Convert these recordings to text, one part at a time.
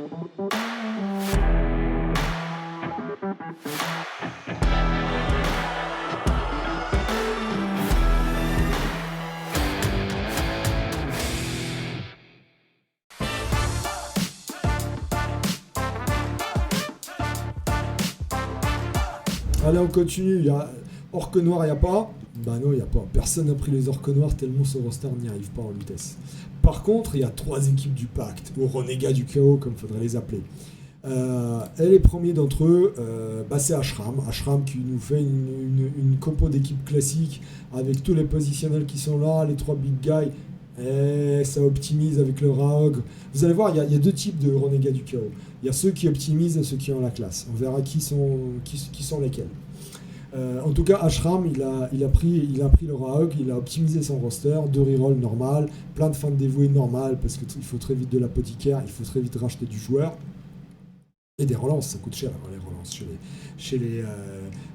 Allez, on continue. Il y a Orque Noir, il n'y a pas. Bah non, il n'y a pas. Personne n'a pris les Orques Noirs tellement ce roster n'y arrive pas en vitesse. Par contre, il y a 3 équipes du pacte, ou renégats du chaos, comme il faudrait les appeler. Et les premiers d'entre eux, c'est Ashram. Ashram qui nous fait une compo d'équipe classique avec tous les positionnels qui sont là, les 3 big guys. Et ça optimise avec le Raog. Vous allez voir, il y a 2 types de renégats du chaos. Il y a ceux qui optimisent et ceux qui ont la classe. On verra qui sont lesquels. En tout cas, Ashram, il a pris le Raog, il a optimisé son roster, 2 rerolls normal, plein de fins de dévoués normales parce qu'il faut très vite de l'apothicaire, il faut très vite racheter du joueur. Et des relances, ça coûte cher les relances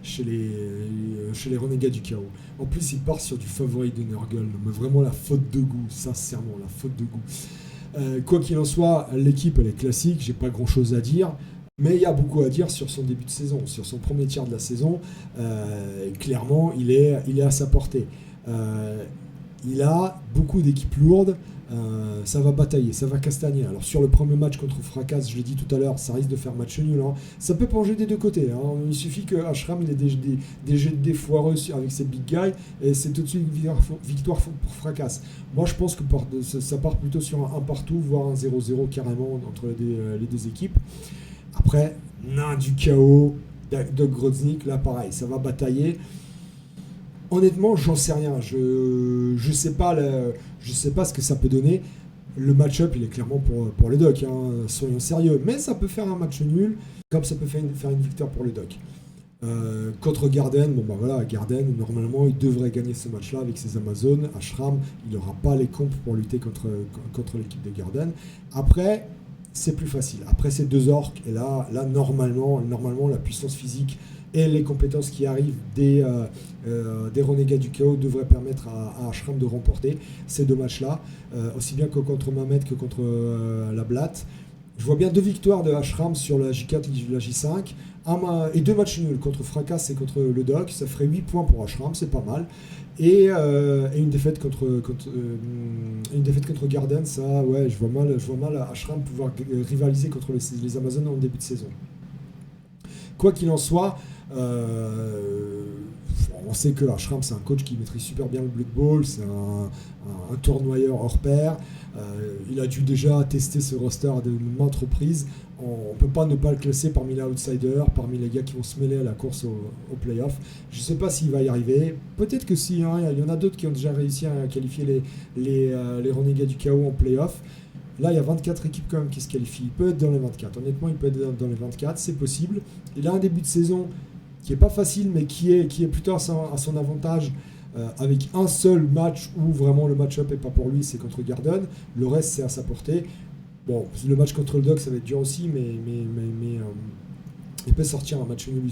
chez les renégats du chaos. En plus, il part sur du favori de Nurgle, mais vraiment la faute de goût, sincèrement, la faute de goût. Quoi qu'il en soit, l'équipe elle est classique, j'ai pas grand chose à dire. Mais il y a beaucoup à dire sur son début de saison, sur son premier tiers de la saison. Clairement, il est à sa portée. Il a beaucoup d'équipes lourdes. Ça va batailler, ça va castagner. Alors sur le premier match contre Fracas, je l'ai dit tout à l'heure, ça risque de faire match nul. Hein. Ça peut pencher des 2 côtés. Hein. Il suffit que Ashram ait des jets de dés foireux avec ses big guys et c'est tout de suite une victoire pour Fracas. Moi je pense que ça part plutôt sur un partout, voire un 0-0 carrément entre les 2 équipes. Après, nain du chaos, Doug Grodznik, là pareil, ça va batailler. Honnêtement, j'en sais rien. Je sais pas ce que ça peut donner. Le match-up, il est clairement pour le Doc. Hein. Soyons sérieux. Mais ça peut faire un match nul, comme ça peut faire une victoire pour le Doc. Contre Garden, Garden, normalement, il devrait gagner ce match-là avec ses Amazones. Ashram, il n'aura pas les comptes pour lutter contre l'équipe de Garden. Après, c'est plus facile. Après, c'est 2 orques. Et là normalement, la puissance physique et les compétences qui arrivent des renégats du chaos devraient permettre à Ashram de remporter ces 2 matchs-là, aussi bien que contre Mamet que contre la Blatt. Je vois bien 2 victoires de Ashram sur la J4 et la J5, et 2 matchs nuls contre Fracas et contre le Doc. Ça ferait 8 points pour Ashram, c'est pas mal. Et une défaite contre Garden, ça, ouais, je vois mal Ashram pouvoir rivaliser contre les Amazones en début de saison. Quoi qu'il en soit, on sait que Ashram c'est un coach qui maîtrise super bien le Blood Bowl, c'est un tournoyeur hors pair. Il a dû déjà tester ce roster à de maintes reprises. On ne peut pas ne pas le classer parmi les outsiders, parmi les gars qui vont se mêler à la course au playoff. Je ne sais pas s'il va y arriver. Peut-être que si, hein, il y en a d'autres qui ont déjà réussi à qualifier les renégats du chaos en playoff. Là, il y a 24 équipes quand même qui se qualifient. Il peut être dans les 24. Honnêtement, il peut être dans les 24. C'est possible. Il a un début de saison qui n'est pas facile, mais qui est plutôt à son avantage, avec un seul match où vraiment le match-up n'est pas pour lui, c'est contre Garden. Le reste, c'est à sa portée. Bon, le match contre le Doc, ça va être dur aussi, mais il peut sortir un match nul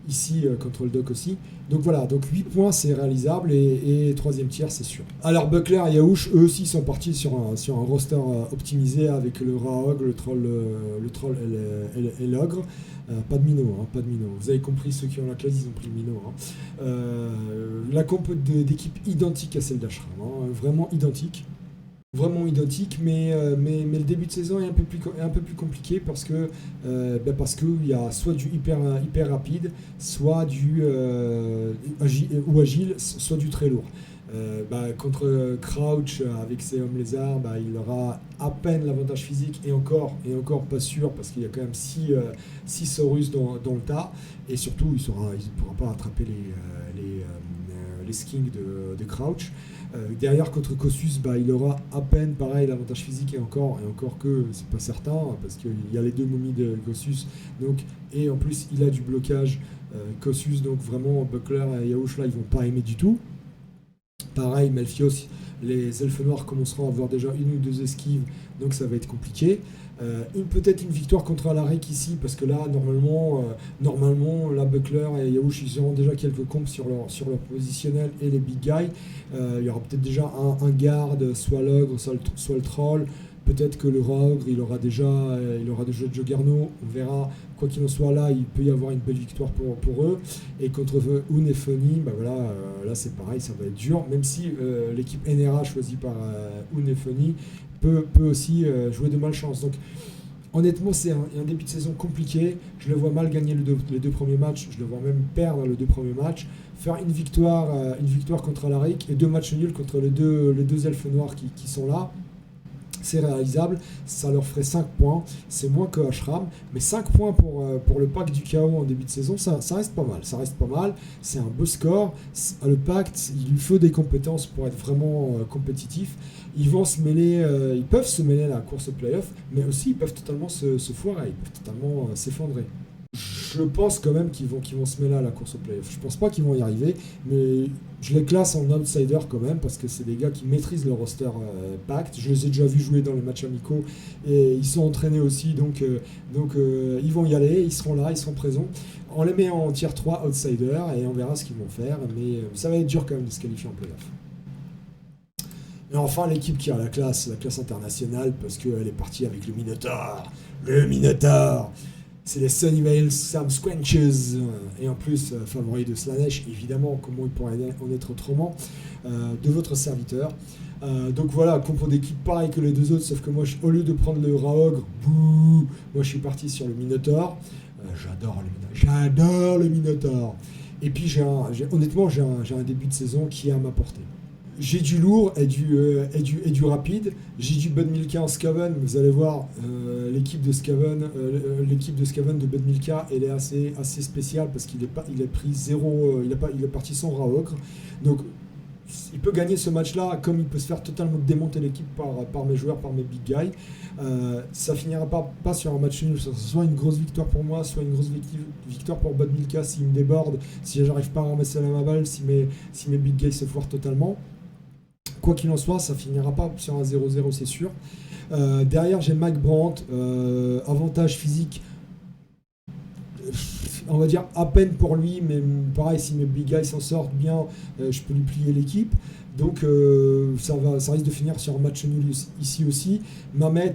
ici contre le Doc aussi. Donc voilà, donc 8 points c'est réalisable et 3e tiers c'est sûr. Alors Buckler et Yaouch, eux aussi sont partis sur un roster optimisé avec le Raog, le Troll et l'Ogre. Pas de Minot, hein, pas de Minot. Vous avez compris, ceux qui ont la classe, ils ont pris le Minot. Hein. La compo d'équipe identique à celle d'Ashram, hein, vraiment identique. Vraiment identique, mais le début de saison est un peu plus compliqué parce que il y a soit du hyper rapide, soit du agile, soit du très lourd. Contre Crouch avec ses hommes lézards, il aura à peine l'avantage physique et encore pas sûr parce qu'il y a quand même 6 Saurus dans le tas et surtout il ne pourra pas attraper les skins de Crouch. Derrière contre Kossus, il aura à peine pareil l'avantage physique et encore que c'est pas certain parce qu'il y a les 2 momies de Kossus et en plus il a du blocage Kossus, donc vraiment Buckler et Yaouch là ils vont pas aimer du tout. Pareil, Melfios, les elfes noirs commenceront à avoir déjà 1 ou 2 esquives, donc ça va être compliqué. Peut-être une victoire contre Alaric ici, parce que là, normalement la Buckler et Yaouch, ils auront déjà quelques comptes sur leur positionnel et les big guys. Il y aura peut-être déjà un garde, soit l'ogre, soit le troll, Peut-être que le Raogre, il aura déjà Juggernaut, on verra. Quoi qu'il en soit, là, il peut y avoir une belle victoire pour eux. Et contre Unefoni, bah voilà, là c'est pareil, ça va être dur. Même si l'équipe NRA choisie par Unefoni peut aussi jouer de malchance. Donc honnêtement, c'est un début de saison compliqué. Je le vois mal gagner les deux premiers matchs. Je le vois même perdre les deux premiers matchs. Faire une victoire contre Alaric et 2 matchs nuls contre les deux elfes noirs qui sont là. C'est réalisable, ça leur ferait 5 points, c'est moins que Ashram, mais 5 points pour le Pacte du Chaos en début de saison, ça reste pas mal, c'est un beau score. Le Pacte, il lui faut des compétences pour être vraiment compétitif. Ils peuvent se mêler à la course au playoff, mais aussi ils peuvent totalement se foirer, ils peuvent totalement s'effondrer. Je pense quand même qu'ils vont se mêler à la course au playoff. Je pense pas qu'ils vont y arriver, mais je les classe en outsider quand même, parce que c'est des gars qui maîtrisent le roster Pacte. Je les ai déjà vus jouer dans les matchs amicaux, et ils sont entraînés aussi, donc ils vont y aller, ils seront là, ils seront présents. On les met en tier 3 outsider, et on verra ce qu'ils vont faire, mais ça va être dur quand même de se qualifier en playoff. Et enfin, l'équipe qui a la classe internationale, parce qu'elle est partie avec le Minotaur. Le Minotaur, c'est les Sunnyvale Sam Squanches, et en plus favori de Slanesh, évidemment, comment il pourrait en être autrement, de votre serviteur. Donc voilà, compo d'équipe pareil que les deux autres, sauf que moi, au lieu de prendre le Raogre, moi je suis parti sur le Minotaur. J'adore le Minotaur. Et puis honnêtement, j'ai un début de saison qui est à ma portée. J'ai du lourd et du rapide. J'ai du Bud Milka en Skaven. Vous allez voir, l'équipe de Skaven de Bud Milka, elle est assez spéciale parce qu'il est pris 0. Il est parti sans Raogre. Donc il peut gagner ce match-là, comme il peut se faire totalement démonter l'équipe par mes joueurs, par mes big guys. Ça finira pas sur un match nul, soit une grosse victoire pour moi, soit une grosse victoire pour Bud Milka s'il me déborde, si j'arrive pas à ramasser la balle, si mes big guys se foirent totalement. Quoi qu'il en soit, ça finira pas sur un 0-0, c'est sûr. Derrière, j'ai Mike Brandt, avantage physique, on va dire à peine pour lui, mais pareil, si mes big guys s'en sortent bien, je peux lui plier l'équipe. Donc ça risque de finir sur un match nul ici aussi. Mamet,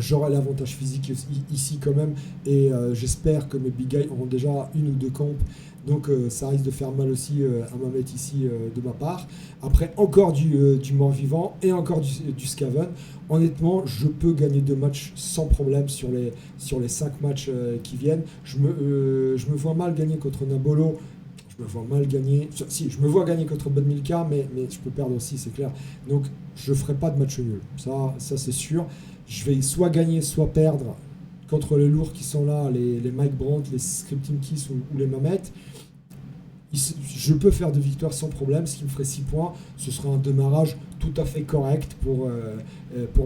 j'aurai l'avantage physique ici quand même, et j'espère que mes big guys auront déjà 1 ou 2 camps. Donc ça risque de faire mal aussi à Mamet ici de ma part. Après, encore du mort-vivant et encore du Skaven. Honnêtement, je peux gagner 2 matchs sans problème sur les 5 matchs qui viennent. Je me vois mal gagner contre Nabolo. Je me vois gagner contre Bud Milka, mais je peux perdre aussi, c'est clair. Donc je ne ferai pas de match nul. Ça c'est sûr. Je vais soit gagner, soit perdre contre les lourds qui sont là, les Mike Brandt, les Scripting Kiss ou les Mamet. Je peux faire 2 victoires sans problème, ce qui me ferait 6 points. Ce sera un démarrage tout à fait correct pour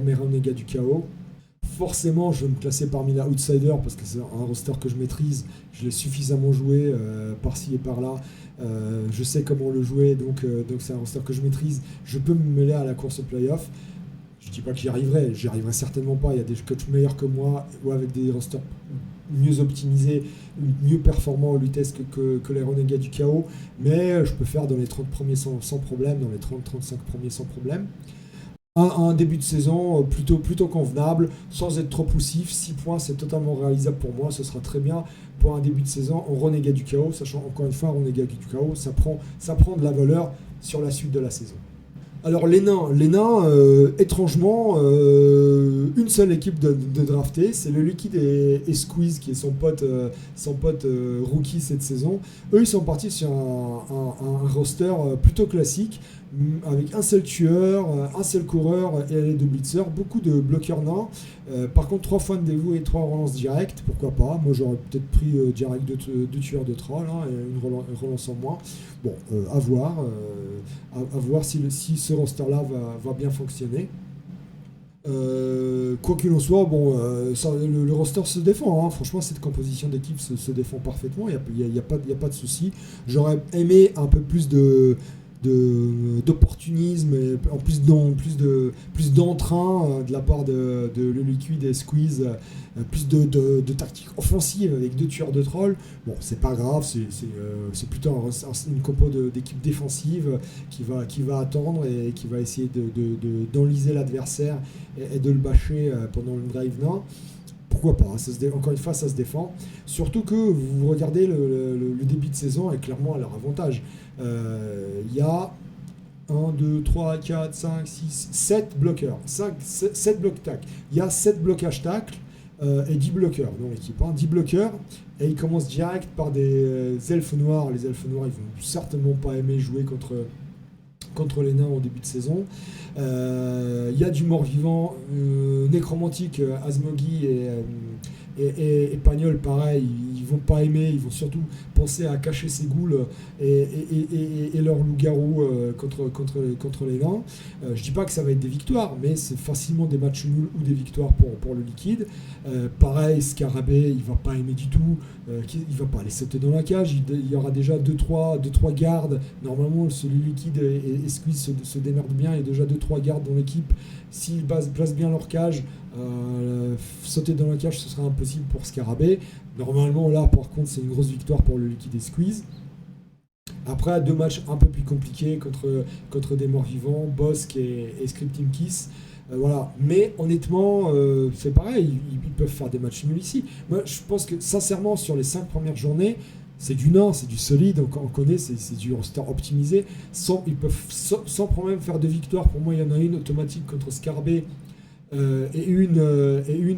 mes renégats du chaos. Forcément, je vais me classer parmi la outsider parce que c'est un roster que je maîtrise. Je l'ai suffisamment joué par-ci et par-là. Je sais comment le jouer, donc c'est un roster que je maîtrise. Je peux me mêler à la course au playoff. Je ne dis pas que j'y arriverai certainement pas. Il y a des coachs meilleurs que moi ou avec des rosters mieux optimisés, mieux performants au Lutèce que les renégats du chaos. Mais je peux faire dans les 30 premiers sans problème, dans les 30-35 premiers sans problème. Un début de saison plutôt convenable, sans être trop poussif. 6 points, c'est totalement réalisable pour moi. Ce sera très bien pour un début de saison en renégat du chaos, sachant encore une fois, un renégat du chaos, ça prend de la valeur sur la suite de la saison. Alors les nains, étrangement, une seule équipe de drafté, c'est le Liquid et Squeeze qui est son pote rookie cette saison. Eux, ils sont partis sur un roster plutôt classique, avec un seul tueur, un seul coureur et les 2 blitzers, beaucoup de bloqueurs nains. Par contre, 3 fois de dévoué et 3 relances directes, pourquoi pas. Moi, j'aurais peut-être pris direct 2 tueurs de troll, et une relance en moins. Bon, à voir si ce roster-là va bien fonctionner. Quoi qu'il en soit, le roster se défend. Franchement, cette composition d'équipe se défend parfaitement. Il n'y a pas de souci. J'aurais aimé un peu plus de d'opportunisme et en plus d'entrain de la part de Le Liquide et Squeeze, plus de tactique offensive avec 2 tueurs de troll. Bon, c'est pas grave, c'est plutôt une compo d'équipe défensive qui va attendre et qui va essayer d'enliser l'adversaire et de le bâcher pendant le drive nain. Pourquoi pas, encore une fois ça se défend, surtout que vous regardez le début de saison est clairement à leur avantage. Il y a 1, 2, 3, 4, 5, 6, 7 bloqueurs, 7 blocs tac. Il y a 7 blocages tac et 10 bloqueurs dans l'équipe, 10 bloqueurs, et ils commencent direct par des elfes noirs. Les elfes noirs, ils vont certainement pas aimer jouer contre les nains au début de saison. Il y a du mort-vivant, nécromantique, Asmogi et Pagnol, pareil, ils vont pas aimer, ils vont surtout penser à cacher ses ghouls et leurs loups-garous contre les nains. Je dis pas que ça va être des victoires, mais c'est facilement des matchs nuls ou des victoires pour le liquide. Pareil, Scarabée, il va pas aimer du tout, il va pas aller sauter dans la cage, il y aura déjà 2-3 gardes. Normalement, celui liquide et Squeeze se démerdent bien, il y a déjà 2-3 gardes dans l'équipe. S'ils placent bien leur cage, sauter dans la cage, ce sera impossible pour Scarabée. Normalement, là, par contre, c'est une grosse victoire pour le Liquide et Squeeze. Après, 2 matchs un peu plus compliqués contre des morts-vivants, Bosque et Scripting Kiss. Voilà. Mais honnêtement, c'est pareil, ils peuvent faire des matchs nuls ici. Moi, je pense que, sincèrement, sur les 5 premières journées, c'est du nain, c'est du solide, on connaît, c'est du roster optimisé. Ils peuvent sans problème faire 2 victoires. Pour moi, il y en a une automatique contre Scarabée et une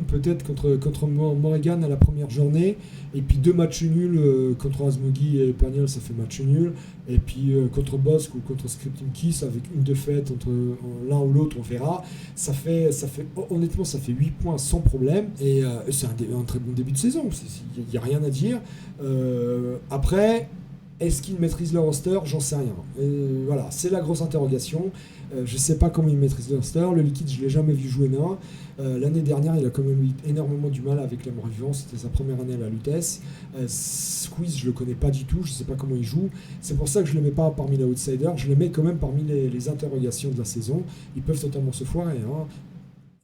peut-être contre Morrigan à la première journée. Et puis 2 matchs nuls contre Asmogi et Pagnol, ça fait match nul. Et puis contre Bosque ou contre Scripting Kiss, avec une défaite entre l'un ou l'autre, on verra. Honnêtement, ça fait 8 points sans problème. Et c'est un très bon début de saison. Il n'y a rien à dire. Après, est-ce qu'ils maîtrisent leur roster? J'en sais rien. Voilà, c'est la grosse interrogation. Je ne sais pas comment ils maîtrisent leur roster. Le Liquide, je ne l'ai jamais vu jouer nain. L'année dernière, il a quand même eu énormément du mal avec les morts-vivants. C'était sa première année à la Lutèce. Squeeze, je ne le connais pas du tout. Je ne sais pas comment il joue. C'est pour ça que je ne le mets pas parmi les outsiders. Je le mets quand même parmi les interrogations de la saison. Ils peuvent totalement se foirer.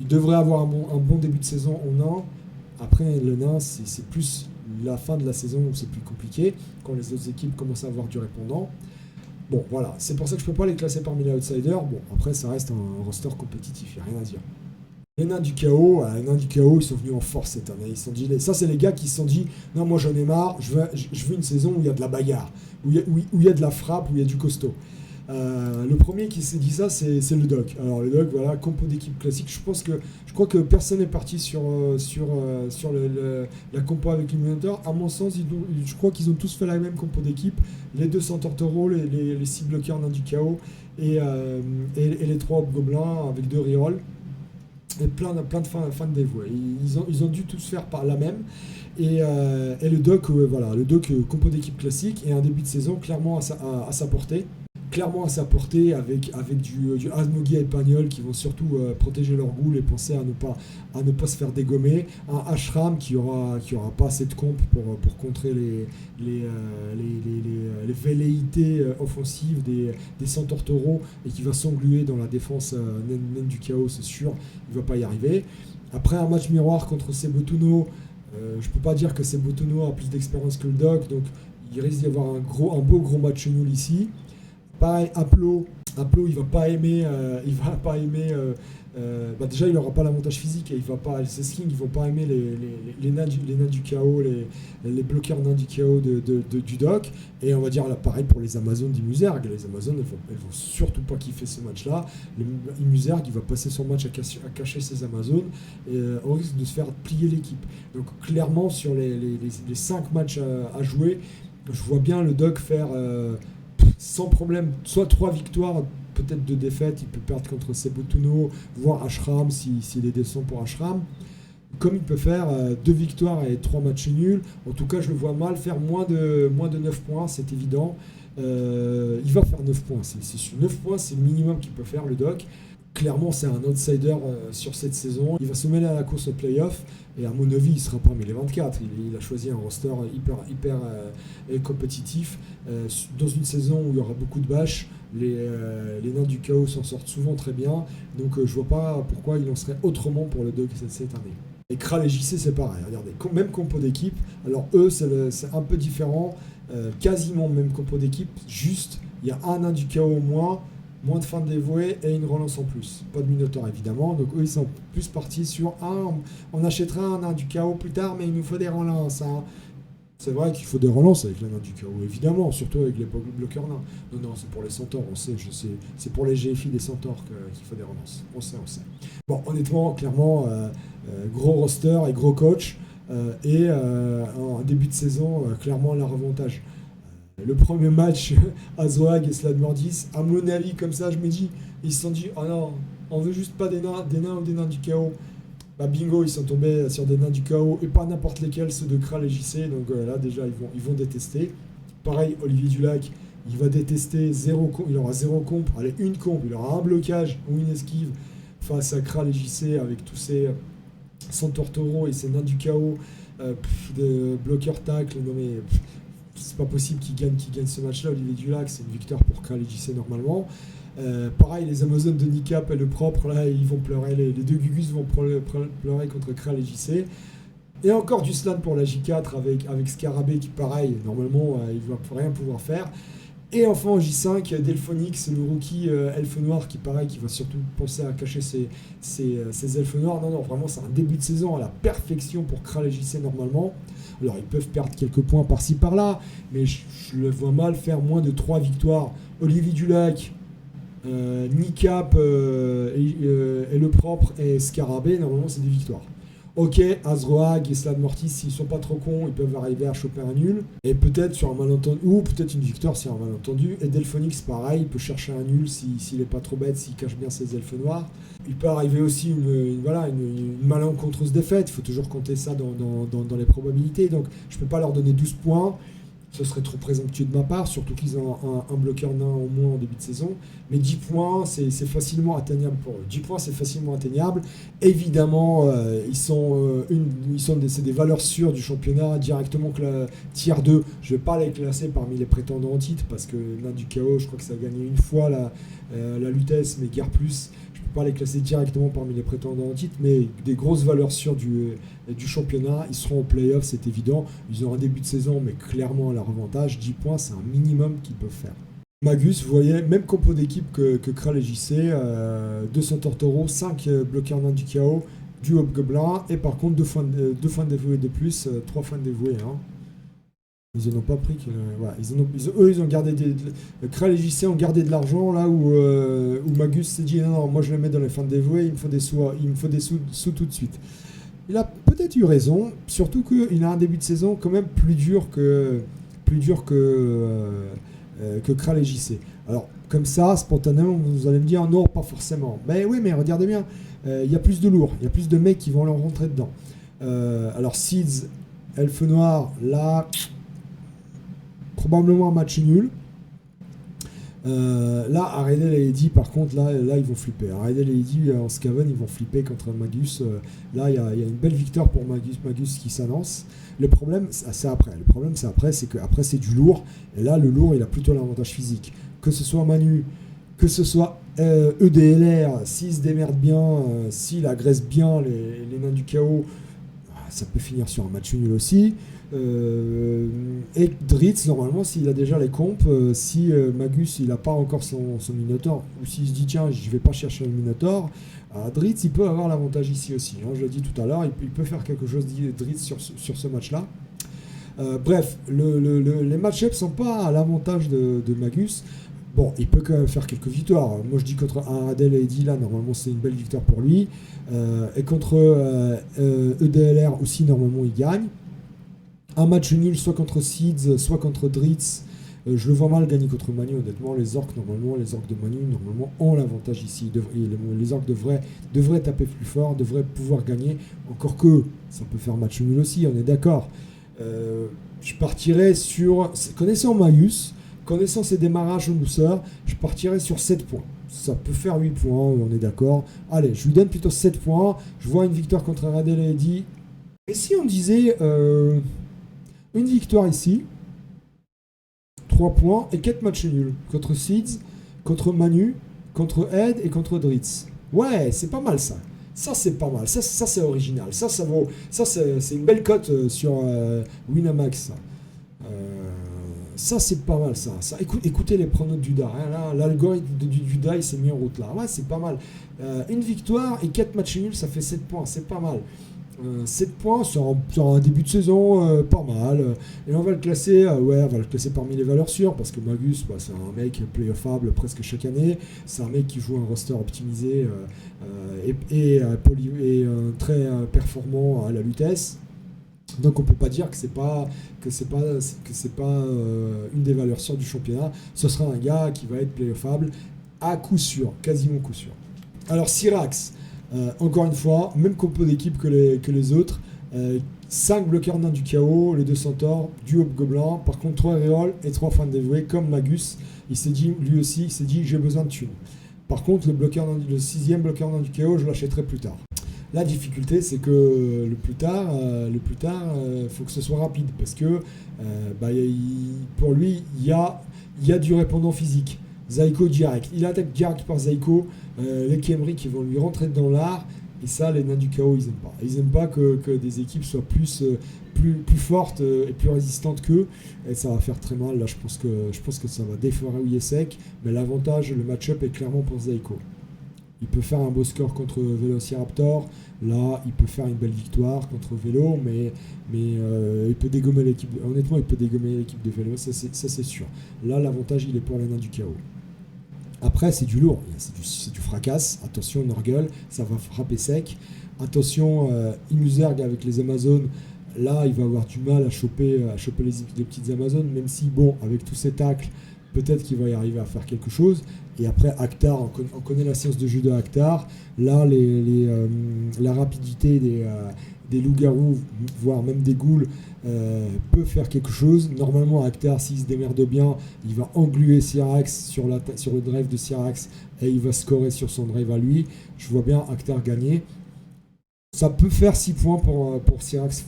Ils devraient avoir un bon début de saison en nain. Après, le nain, c'est plus la fin de la saison où c'est plus compliqué, quand les autres équipes commencent à avoir du répondant. Bon, voilà, c'est pour ça que je ne peux pas les classer parmi les outsiders. Bon, après, ça reste un roster compétitif, il n'y a rien à dire. Les nains du chaos, ils sont venus en force cette année. Ils se sont dit, ça, c'est les gars qui se sont dit, non, moi j'en ai marre, je veux une saison où il y a de la bagarre, où il y a de la frappe, où il y a du costaud. Le premier qui s'est dit ça, c'est le Doc. Alors le Doc, voilà, compo d'équipe classique. Je crois que personne n'est parti sur la compo avec Illuminator. À mon sens, je crois qu'ils ont tous fait la même compo d'équipe. Les 2 Centaures, les 6 bloqueurs nains du chaos et les 3 hobgoblins avec 2 rerolls et plein de fans dévoués. Ils ont dû tous faire par la même. Et le Doc, voilà, le Doc compo d'équipe classique et un début de saison clairement à sa portée. Clairement à sa portée avec du Asmogi et Pagnol qui vont surtout protéger leur ghouls et penser à ne pas se faire dégommer. Un Ashram qui aura pas assez de comp pour contrer les velléités offensives des Centaures taureaux et qui va s'engluer dans la défense naine du chaos, c'est sûr, il va pas y arriver. Après un match miroir contre Sebotuno, je peux pas dire que Sebotuno a plus d'expérience que le Doc, donc il risque d'y avoir un beau gros match nul ici. Pareil, Aplo, il va pas aimer, déjà il n'aura pas l'avantage physique et ses slings, ils vont pas aimer les nains du chaos, les bloqueurs nains du chaos du Doc. Et on va dire là, pareil pour les Amazones d'Immuserg. Les Amazones, elles vont surtout pas kiffer ce match-là. Immuserg, il va passer son match à cacher ses Amazones et au risque de se faire plier l'équipe. Donc clairement sur les 5 matchs à jouer, je vois bien le Doc faire sans problème, soit 3 victoires, peut-être 2 défaites. Il peut perdre contre Sebotuno, voire Ashram s'il est descend pour Ashram. Comme il peut faire 2 victoires et 3 matchs nuls. En tout cas, je le vois mal faire moins de 9 points, c'est évident. Il va faire 9 points. C'est 9 points, c'est le minimum qu'il peut faire, le Doc. clairement, c'est un outsider sur cette saison. Il va se mêler à la course au playoff. Et à mon avis, il ne sera pas parmi les 24. Il a choisi un roster hyper compétitif. Dans une saison où il y aura beaucoup de bâches, les nains du chaos s'en sortent souvent très bien. Donc je ne vois pas pourquoi il en serait autrement pour le Dog cette année. Et Kral et JC, c'est pareil. Regardez, même compo d'équipe. Alors eux, c'est un peu différent. Quasiment même compo d'équipe. Juste, il y a un nain du chaos au moins de fin de dévoué et une relance en plus. Pas de Minotaur évidemment, donc eux ils sont plus partis sur on achètera un nain du chaos plus tard, mais il nous faut des relances. Hein. C'est vrai qu'il faut des relances avec les nains du chaos, évidemment, surtout avec les bloqueurs nains. Non, c'est pour les centaures, on sait, c'est pour les GFI des centaures qu'il faut des relances. On sait. Bon, honnêtement, clairement, gros roster et gros coach, et en début de saison, clairement leur avantage. Le premier match, Azwag et Sladmordis, à mon avis, comme ça, je me dis, ils se sont dit, oh non, on veut juste pas des nains ou des nains du chaos. Bah bingo, ils sont tombés sur des nains du chaos, et pas n'importe lesquels, ceux de Kral et JC, donc là déjà, ils vont détester. Pareil, Olivier Dulac, il va détester il aura 0 comp, allez, une comp, il aura un blocage ou une esquive face à Kral et JC avec tous ces centaures taureaux et ces nains du chaos, de bloqueurs tacle, non mais... c'est pas possible qu'il gagne ce match-là. Olivier Dulac, c'est une victoire pour Kral et JC normalement. Pareil, les Amazones de Nicap et le propre, là, ils vont pleurer. Les deux Gugus vont pleurer contre Kral et JC. Et encore du slam pour la J4 avec Scarabée qui, pareil, normalement, il va rien pouvoir faire. Et enfin en J5, Delphonix, le rookie elfe noir qui, pareil, qui va surtout penser à cacher ses elfes noirs. Non, vraiment, c'est un début de saison à la perfection pour Kral et JC normalement. Alors, ils peuvent perdre quelques points par-ci par-là, mais je le vois mal faire moins de 3 victoires. Olivier Dulac, Nicap et le propre et Scarabée, normalement, c'est des victoires. Ok, Azroag et Sladmortis, s'ils sont pas trop cons, ils peuvent arriver à choper un nul. Et peut-être sur un malentendu, ou peut-être une victoire sur un malentendu. Et Delphonix, pareil, il peut chercher un nul s'il est pas trop bête, s'il cache bien ses elfes noirs. Il peut arriver aussi une malencontreuse défaite. Il faut toujours compter ça dans les probabilités. Donc je peux pas leur donner 12 points. Ce serait trop présomptueux de ma part, surtout qu'ils ont un bloqueur nain au moins en début de saison. Mais 10 points, c'est facilement atteignable pour eux. 10 points, c'est facilement atteignable. Évidemment, c'est des valeurs sûres du championnat, directement que la tier 2. Je ne vais pas les classer parmi les prétendants en titre, parce que nain du chaos, je crois que ça a gagné une fois la Lutèce, mais guère plus. Pas les classer directement parmi les prétendants en titre, mais des grosses valeurs sûres du championnat. Ils seront en play-off, c'est évident. Ils ont un début de saison, mais clairement à leur avantage. 10 points, c'est un minimum qu'ils peuvent faire. Magus, vous voyez, même compo d'équipe que Kral et JC, 200 Tortoro, 5 bloqueurs nains du chaos, du Hobgoblin, et par contre 2 fois de dévoué de plus, 3 fois de dévoué. Hein. Ils n'en ont pas pris. Voilà. Ils ont gardé Kral et JC ont gardé de l'argent là où Magus s'est dit non, moi je le mets dans les fins de dévoué, il me faut des sous tout de suite. Il a peut-être eu raison, surtout qu'il a un début de saison quand même plus dur que Kral et JC. Alors comme ça, spontanément, vous allez me dire non, pas forcément. Mais oui, mais regardez bien, il y a plus de lourds, il y a plus de mecs qui vont leur rentrer dedans. Alors Seeds, Elfe Noir, là. Probablement un match nul. Là, Aredel et Eddy, par contre, là ils vont flipper. Aredel et Eddy en Skaven, ils vont flipper contre Magus. Là, il y a une belle victoire pour Magus qui s'annonce. Le problème, c'est après. C'est qu'après, c'est du lourd. Et là, le lourd, il a plutôt l'avantage physique. Que ce soit Manu, que ce soit EDLR, s'il se démerde bien, s'il agresse bien les nains du chaos, ça peut finir sur un match nul aussi. Et Dritz, normalement, s'il a déjà les compes, si Magus il n'a pas encore son Minotaur, ou s'il se dit tiens, je vais pas chercher le Minotaur, Dritz il peut avoir l'avantage ici aussi. Hein, je l'ai dit tout à l'heure, il peut faire quelque chose Dritz sur ce match-là. Bref, les match-ups sont pas à l'avantage de Magus. Bon, il peut quand même faire quelques victoires. Moi, je dis contre Aradel et Eddy, là, normalement, c'est une belle victoire pour lui. Et contre EDLR aussi, normalement, il gagne. Un match nul, soit contre Seeds, soit contre Dritz. Je le vois mal gagner contre Manu, honnêtement. Les orques de Manu, normalement, ont l'avantage ici. Les orques devraient taper plus fort, devraient pouvoir gagner. Encore que, ça peut faire match nul aussi, on est d'accord. Je partirais sur... Connaissant Magus, connaissant ses démarrages en douceur, je partirais sur 7 points. ça peut faire 8 points, on est d'accord. Allez, je lui donne plutôt 7 points. Je vois une victoire contre Adelaide. Et si on disait une victoire ici, 3 points et 4 matchs nuls contre Seeds, contre Manu, contre Ed et contre Dritz. Ouais, c'est pas mal ça. Ça, c'est pas mal. Ça c'est original. Ça vaut. Ça, c'est une belle cote sur Winamax. Ça, c'est pas mal ça. Écoutez les pronos du DA. Hein, là, l'algorithme du DA, il s'est mis en route là. Ouais, c'est pas mal. Une victoire et 4 matchs nuls, ça fait 7 points. C'est pas mal. 7 points sur un début de saison, pas mal. Et on va le classer, on va le classer parmi les valeurs sûres, parce que Magus, c'est un mec playoffable presque chaque année. C'est un mec qui joue un roster optimisé et très performant à la Lutèce. Donc on peut pas dire que c'est pas une des valeurs sûres du championnat. Ce sera un gars qui va être playoffable à coup sûr, quasiment coup sûr. Alors Syrax, encore une fois, même compo d'équipe que les autres. 5 bloqueurs nains du chaos, les 2 centaures, du hobgoblin. Par contre, 3 reroll et 3 fins de dévoués, comme Magus. Il s'est dit, lui aussi, j'ai besoin de thunes. Par contre, le 6e bloqueur nain du chaos, je l'achèterai plus tard. La difficulté, c'est que le plus tard, faut que ce soit rapide, parce que pour lui, il y a du répondant physique. Zaiko direct. Il attaque direct par Zaiko. Les Khemri qui vont lui rentrer dans l'art. Et ça, les nains du chaos, ils n'aiment pas. Ils n'aiment pas que des équipes soient plus fortes et plus résistantes qu'eux. Et ça va faire très mal. Là, je pense que ça va défourailler sec. Mais l'avantage, le match-up est clairement pour Zaiko. Il peut faire un beau score contre Velociraptor. Là, il peut faire une belle victoire contre Vélo, mais il peut dégommer l'équipe. Honnêtement, il peut dégommer l'équipe de Vélo, ça c'est sûr. Là, l'avantage, il est pour les nains du chaos. Après, c'est du lourd, c'est du fracasse. Attention, Norgul, ça va frapper sec. Attention, Imuserg avec les Amazones. Là, il va avoir du mal à choper les petites Amazones, même si, avec tous ces tacles, peut-être qu'il va y arriver à faire quelque chose. Et après, Actar, on connaît la séance de jeu de Actar. Là, la rapidité des loups-garous, voire même des ghouls, peut faire quelque chose. Normalement, Actar, s'il se démerde bien, il va engluer Syrax sur le drive de Syrax et il va scorer sur son drive à lui. Je vois bien Actar gagner. Ça peut faire 6 points pour Syrax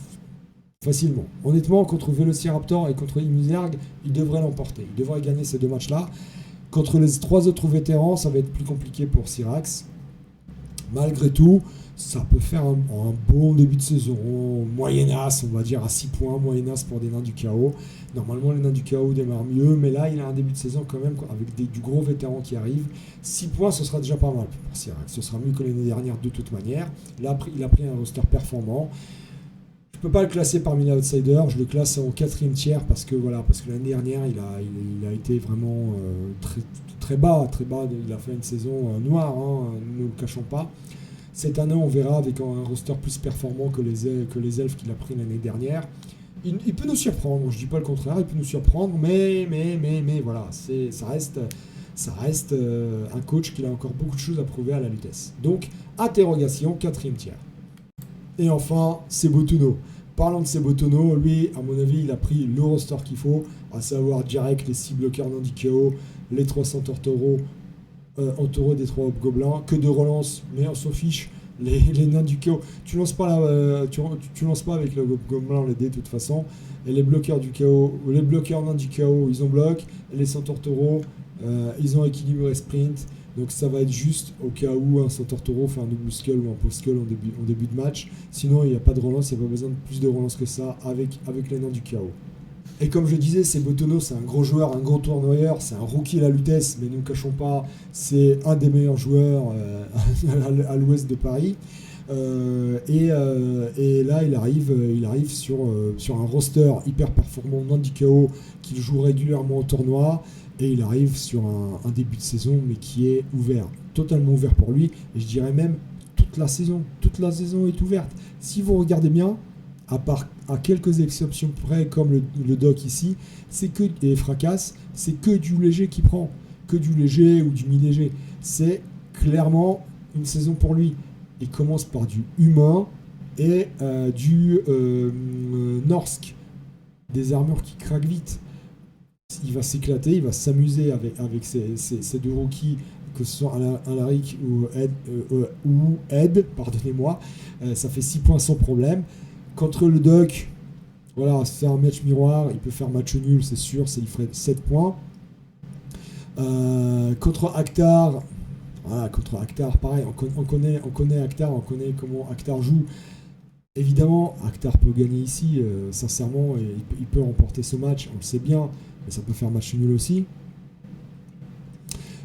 facilement. Honnêtement, contre Velociraptor et contre Imuserg, il devrait l'emporter. Il devrait gagner ces 2 matchs-là. Contre les 3 autres vétérans, ça va être plus compliqué pour Syrax. Malgré tout, ça peut faire un bon début de saison. Moyennasse, on va dire à 6 points. Moyennasse pour des nains du chaos. Normalement, les nains du chaos démarrent mieux, mais là, il a un début de saison quand même avec du gros vétéran qui arrive. 6 points, ce sera déjà pas mal pour Syrax. Ce sera mieux que l'année dernière de toute manière. Là, il a pris un roster performant. Je ne peux pas le classer parmi les outsiders, je le classe en 4e tiers parce que l'année dernière il a été vraiment très bas, il a fait une saison noire, ne le cachons pas. Cette année on verra avec un roster plus performant que les elfes qu'il a pris l'année dernière. Il peut nous surprendre, je ne dis pas le contraire, il peut nous surprendre, mais voilà, ça reste un coach qui a encore beaucoup de choses à prouver à la Lutèce. Donc, interrogation, 4e tiers. Et enfin, Sebotono. Parlons de Sebotono, lui, à mon avis, il a pris le roster qu'il faut, à savoir direct les 6 bloqueurs nains du chaos, les 300 taureaux entourés des 3 hobgoblins, que de relance, mais on s'en fiche. Les nains du chaos, tu lances pas avec le hobgoblin les dés de toute façon. Et les bloqueurs du chaos, les bloqueurs nains du chaos, ils ont bloc. Et les centaures taureaux, ils ont équilibré sprint. Donc ça va être juste au cas où un centaure taureau fait un double skull ou un post skull en début de match. Sinon, il n'y a pas de relance, il n'y a pas besoin de plus de relance que ça avec les nains du chaos. Et comme je disais, Sebotono, c'est un gros joueur, un gros tournoyeur, c'est un rookie à la Lutèce, mais ne nous cachons pas, c'est un des meilleurs joueurs à l'ouest de Paris. Et là, il arrive sur un roster hyper performant, nains du chaos, qu'il joue régulièrement au tournoi. Et il arrive sur un début de saison, mais qui est ouvert, totalement ouvert pour lui. Et je dirais même toute la saison est ouverte. Si vous regardez bien, à quelques exceptions près, comme le doc ici, et fracasse, c'est que du léger qu'il prend, que du léger ou du mi-léger. C'est clairement une saison pour lui. Il commence par du humain et du Norsk, des armures qui craquent vite. Il va s'éclater, il va s'amuser avec ces 2 rookies que ce soit Alaric ou Ed, pardonnez-moi, ça fait 6 points sans problème. Contre le Duck, voilà, c'est un match miroir, il peut faire match nul, c'est sûr, il ferait 7 points. Contre Akhtar, pareil, on connaît Akhtar, on connaît comment Akhtar joue. Évidemment, Akhtar peut gagner ici, sincèrement, et il peut remporter ce match, on le sait bien, mais ça peut faire match nul aussi.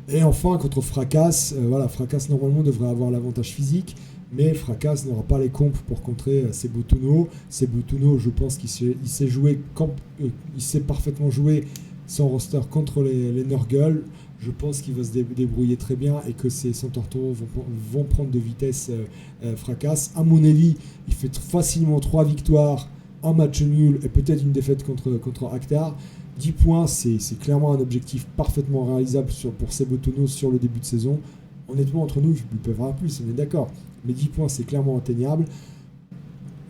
Et enfin, contre Fracas, Fracas normalement devrait avoir l'avantage physique, mais Fracas n'aura pas les compes pour contrer Seboutuno. Seboutuno, je pense qu'il sait parfaitement jouer son roster contre les Nurgle. Je pense qu'il va se débrouiller très bien et que ses Centaurtaux vont prendre de vitesse Fracas. À mon avis, il fait facilement 3 victoires, un match nul et peut-être une défaite contre Akhtar. 10 points, c'est clairement un objectif parfaitement réalisable pour Seboutuno sur le début de saison. Honnêtement, entre nous, il peut avoir plus, on est d'accord. Mais 10 points, c'est clairement atteignable.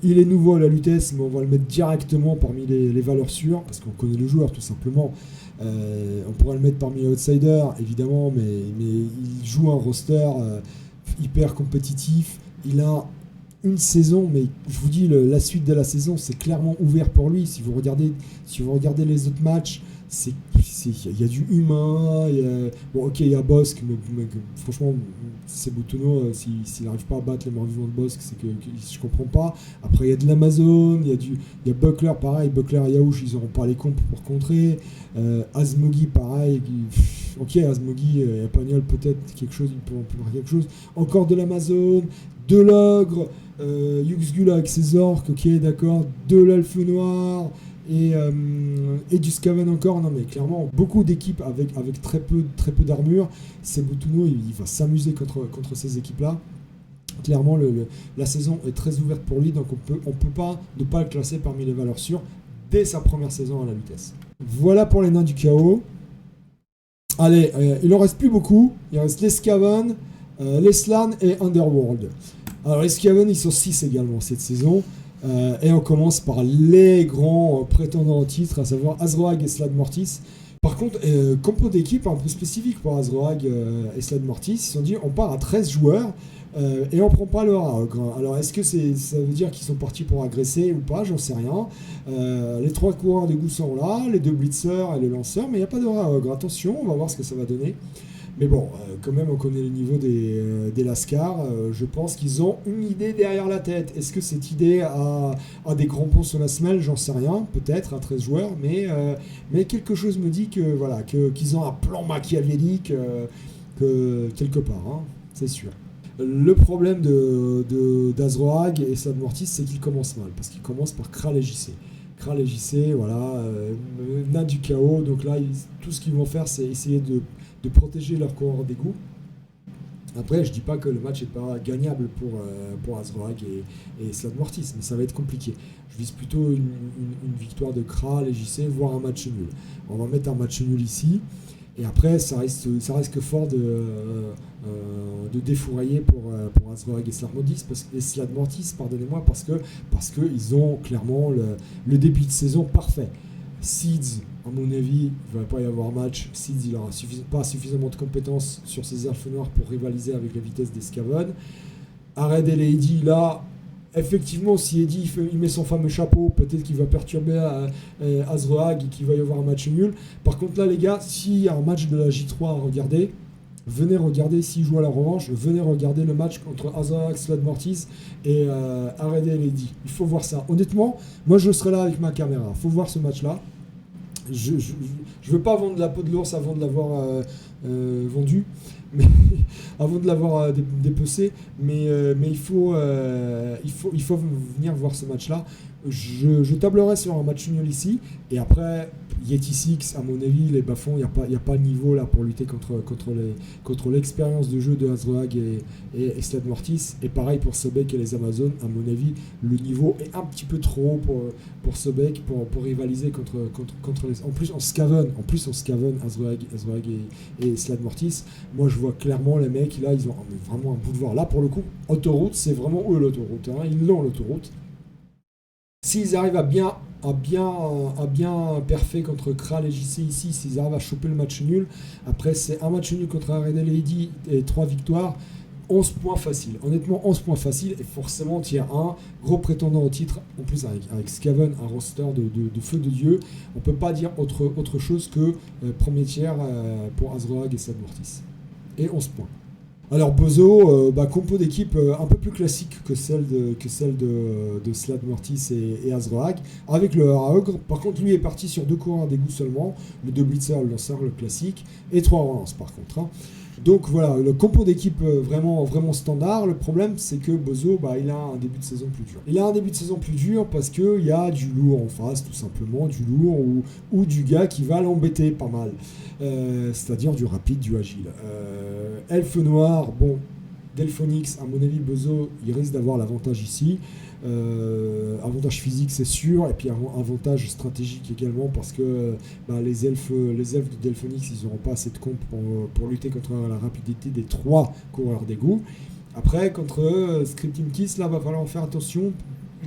Il est nouveau à la Lutèce, mais on va le mettre directement parmi les valeurs sûres, parce qu'on connaît le joueur, tout simplement. On pourrait le mettre parmi les outsiders, évidemment, mais il joue un roster hyper compétitif. Il a une saison, mais je vous dis, la suite de la saison, c'est clairement ouvert pour lui. Si vous regardez les autres matchs, il y a du humain. Il y a Bosque, mais franchement, Seboutuno, s'il n'arrive pas à battre les morts vivants de Bosque, c'est que je comprends pas. Après, il y a de l'Amazon, il y a Buckler, pareil. Buckler et Yaouch, ils n'auront pas les comptes pour contrer. Azmogi, pareil. Azmogi et Pagnol, peut-être quelque chose, il peut faire quelque chose. Encore de l'Amazon, de l'ogre, Yuxgula avec ses orques, ok, d'accord, de l'elfe noir. Et du Skaven encore. Non mais clairement beaucoup d'équipes avec très peu d'armure. Seboutuno il va s'amuser contre ces équipes là. Clairement la saison est très ouverte pour lui, donc on peut pas ne pas le classer parmi les valeurs sûres dès sa première saison à la Lutèce. Voilà pour les nains du chaos. Allez, il en reste plus beaucoup. Il reste les Skaven, les Slann et Underworld. Alors les Skaven ils sont 6 également cette saison. Et on commence par les grands prétendants au titre, à savoir Azroag et Slad Mortis. Par contre, compo d'équipe un peu spécifique pour Azroag et Slad Mortis. Ils se sont dit on part à 13 joueurs et on prend pas le Ogre. Alors est-ce que ça veut dire qu'ils sont partis pour agresser ou pas? J'en sais rien. Les 3 coureurs de goût sont là, les 2 blitzers et le lanceur, mais il n'y a pas de Ogre. Attention, on va voir ce que ça va donner. Mais bon, quand même, on connaît le niveau des Lascars. Je pense qu'ils ont une idée derrière la tête. Est-ce que cette idée a des grands ponts sur la semelle? J'en sais rien, peut-être à 13 joueurs, mais quelque chose me dit qu'ils ont un plan machiavélique quelque part, hein, c'est sûr. Le problème d'Azroag et Slad Mortis, c'est qu'il commence mal, parce qu'il commence par Kral et JC. Kral et JC, voilà, nain du chaos. Donc là, tout ce qu'ils vont faire, c'est essayer de protéger leur coureur d'égout. Après, je dis pas que le match est pas gagnable pour Azroag et Slad Mortis, mais ça va être compliqué. Je vise plutôt une victoire de Kral et JC, voire un match nul. On va mettre un match nul ici, et après, ça risque fort de défourailler pour Azroag et Slad Mortis, pardonnez-moi, parce que ils ont clairement le début de saison parfait. Seeds, à mon avis, il ne va pas y avoir match. Seeds, il n'aura pas suffisamment de compétences sur ses elfes noirs pour rivaliser avec la vitesse des Skaven. Ared et Lady, là, effectivement, si Eddie il met son fameux chapeau, peut-être qu'il va perturber Azroag et qu'il va y avoir un match nul. Par contre, là, les gars, s'il y a un match de la J3 à regarder, venez regarder, s'il joue à la revanche, venez regarder le match contre Azroag, Slad Mortis et Ared et Lady. Il faut voir ça. Honnêtement, moi, je serai là avec ma caméra. Il faut voir ce match-là. Je veux pas vendre la peau de l'ours avant de l'avoir vendu, mais avant de l'avoir dépecé, mais il faut venir voir ce match-là. Je tablerai sur un match nul ici, et après Yeti Six, à mon avis, les bas-fonds, il n'y a pas de niveau là pour lutter contre l'expérience de jeu de Azroag et Slad Mortis. Et pareil pour Sobek et les Amazones, à mon avis, le niveau est un petit peu trop haut pour Sobek pour rivaliser contre les. En plus en Skaven, Azroag et Slad Mortis. Moi je vois clairement les mecs là, ils ont vraiment un bout de voir. Là pour le coup, autoroute, c'est vraiment eux l'autoroute. Hein, ils l'ont l'autoroute. S'ils arrivent à bien perfer contre Kral et JC ici, s'ils arrivent à choper le match nul, après c'est un match nul contre Arena Lady et 3 victoires, 11 points faciles. Honnêtement, 11 points faciles, et forcément tiers 1, gros prétendant au titre, en plus avec Skaven, un roster de feu de Dieu, on peut pas dire autre chose que premier tiers pour Azroag et Sad Mortis. Et 11 points. Alors Bozo, compo d'équipe un peu plus classique que celle de Slad Mortis et Azroag, avec le Ogre. Par contre, lui est parti sur 2 coureurs d'égout seulement, le 2 Blitzer, le lanceur, le classique, et 3 relances par contre. Hein. Donc voilà, le compo d'équipe vraiment standard. Le problème, c'est que Bozo, il a un début de saison plus dur. Il a un début de saison plus dur parce qu'il y a du lourd en face, tout simplement, du lourd ou du gars qui va l'embêter pas mal. C'est-à-dire du rapide, du agile. Elfe Noir, bon, Delphonix, à mon avis, Bozo, il risque d'avoir l'avantage ici. Avantage physique, c'est sûr, et puis avantage stratégique également, parce que les elfes de Delphonix, ils n'auront pas assez de compte pour lutter contre la rapidité des 3 coureurs d'égout. Après, contre Scripting Kiss, là, va falloir faire attention.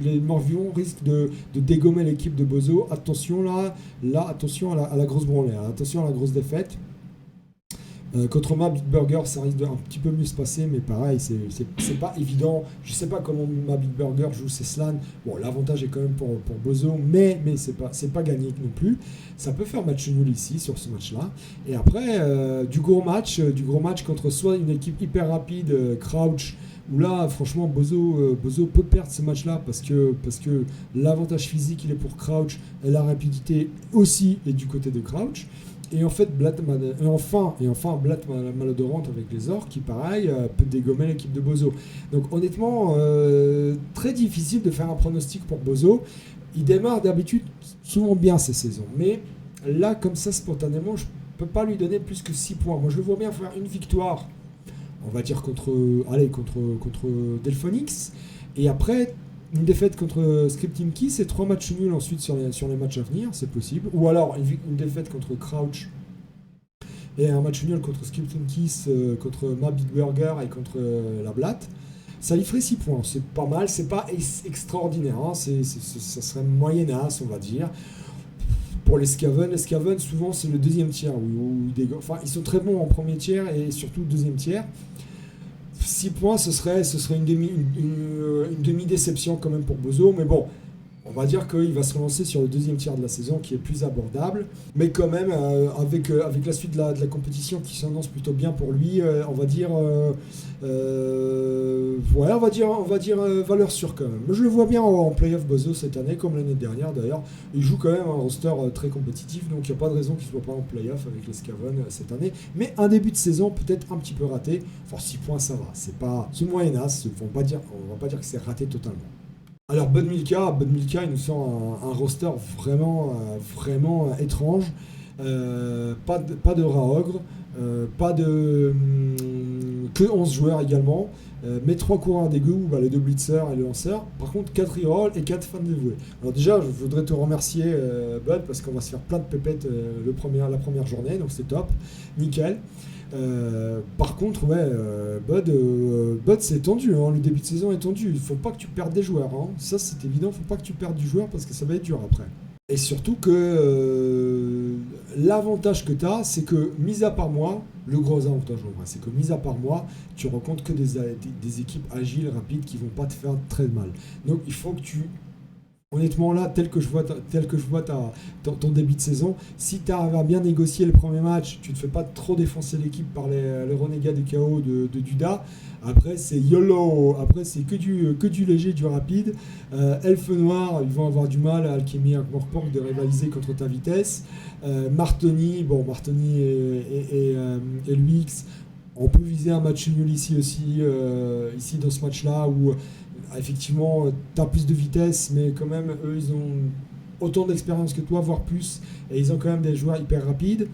Les morts-vivants risquent de dégommer l'équipe de Bozo. Attention là, attention à la grosse branlée, attention à la grosse défaite. Contre ma Big Burger, ça risque d'un petit peu mieux se passer, mais pareil, c'est pas évident. Je sais pas comment ma Big Burger joue ses slans. Bon, l'avantage est quand même pour Bozo, mais c'est pas gagné non plus. Ça peut faire match nul ici sur ce match-là. Et après, du gros match contre soit une équipe hyper rapide, Crouch, où là, franchement, Bozo peut perdre ce match-là parce que l'avantage physique, il est pour Crouch, et la rapidité aussi est du côté de Crouch. Et en fait, enfin, Blatt malodorante avec les orques qui, pareil, peut dégommer l'équipe de Bozo. Donc honnêtement, très difficile de faire un pronostic pour Bozo. Il démarre d'habitude souvent bien ces saisons. Mais là, comme ça, spontanément, je ne peux pas lui donner plus que 6 points. Moi, je le vois bien faire une victoire, on va dire, contre Delphonix. Et après, une défaite contre Scripting Kiss et 3 matchs nuls ensuite sur les matchs à venir, c'est possible. Ou alors une défaite contre Crouch et un match nul contre Scripting Kiss, contre Ma Big Burger et contre la Blatt. Ça lui ferait 6 points. C'est pas mal, c'est pas extraordinaire. Hein. Ça serait moyennasse, on va dire. Pour les Skaven, souvent c'est le deuxième tiers. Ils sont très bons en premier tiers et surtout deuxième tiers. 6 points, ce serait une demi-déception quand même pour Bozo, mais bon, on va dire qu'il va se relancer sur le deuxième tiers de la saison qui est plus abordable, mais quand même avec la suite de la compétition qui s'annonce plutôt bien pour lui, on va dire valeur sûre quand même. Je le vois bien en playoff Bozo cette année, comme l'année dernière d'ailleurs. Il joue quand même un roster très compétitif, donc il n'y a pas de raison qu'il ne soit pas en playoff avec les Skaven cette année. Mais un début de saison peut-être un petit peu raté. Enfin, 6 points, ça va. C'est moyennasse. On ne va pas dire que c'est raté totalement. Alors Bud Milka, il nous sort un roster vraiment étrange. Pas de Raogre, que 11 joueurs également, mais 3 coureurs d'égout, les 2 blitzers et le lanceur. Par contre 4 reroll et 4 fans dévoués. Alors déjà, je voudrais te remercier Bud, parce qu'on va se faire plein de pépettes la première journée, donc c'est top, nickel. Par contre, Bud c'est tendu, hein, le début de saison est tendu. Il faut pas que tu perdes des joueurs, hein. Ça c'est évident, faut pas que tu perdes du joueur parce que ça va être dur après. Et surtout que l'avantage que tu as, c'est que, mis à part moi, le gros avantage en vrai, c'est que, mis à part moi, tu rencontres que des équipes agiles, rapides, qui vont pas te faire très mal. Donc il faut que honnêtement là, tel que je vois ton début de saison, si tu arrives à bien négocier le premier match, tu ne te fais pas trop défoncer l'équipe par le renégat du chaos de Duda. Après c'est YOLO, après c'est que du léger, du rapide. Elfe Noir, ils vont avoir du mal à Alchemy Morpork de rivaliser contre ta vitesse. Martoni et l'UX, on peut viser un match nul ici aussi, ici dans ce match-là où effectivement tu as plus de vitesse, mais quand même eux ils ont autant d'expérience que toi, voire plus, et ils ont quand même des joueurs hyper rapides.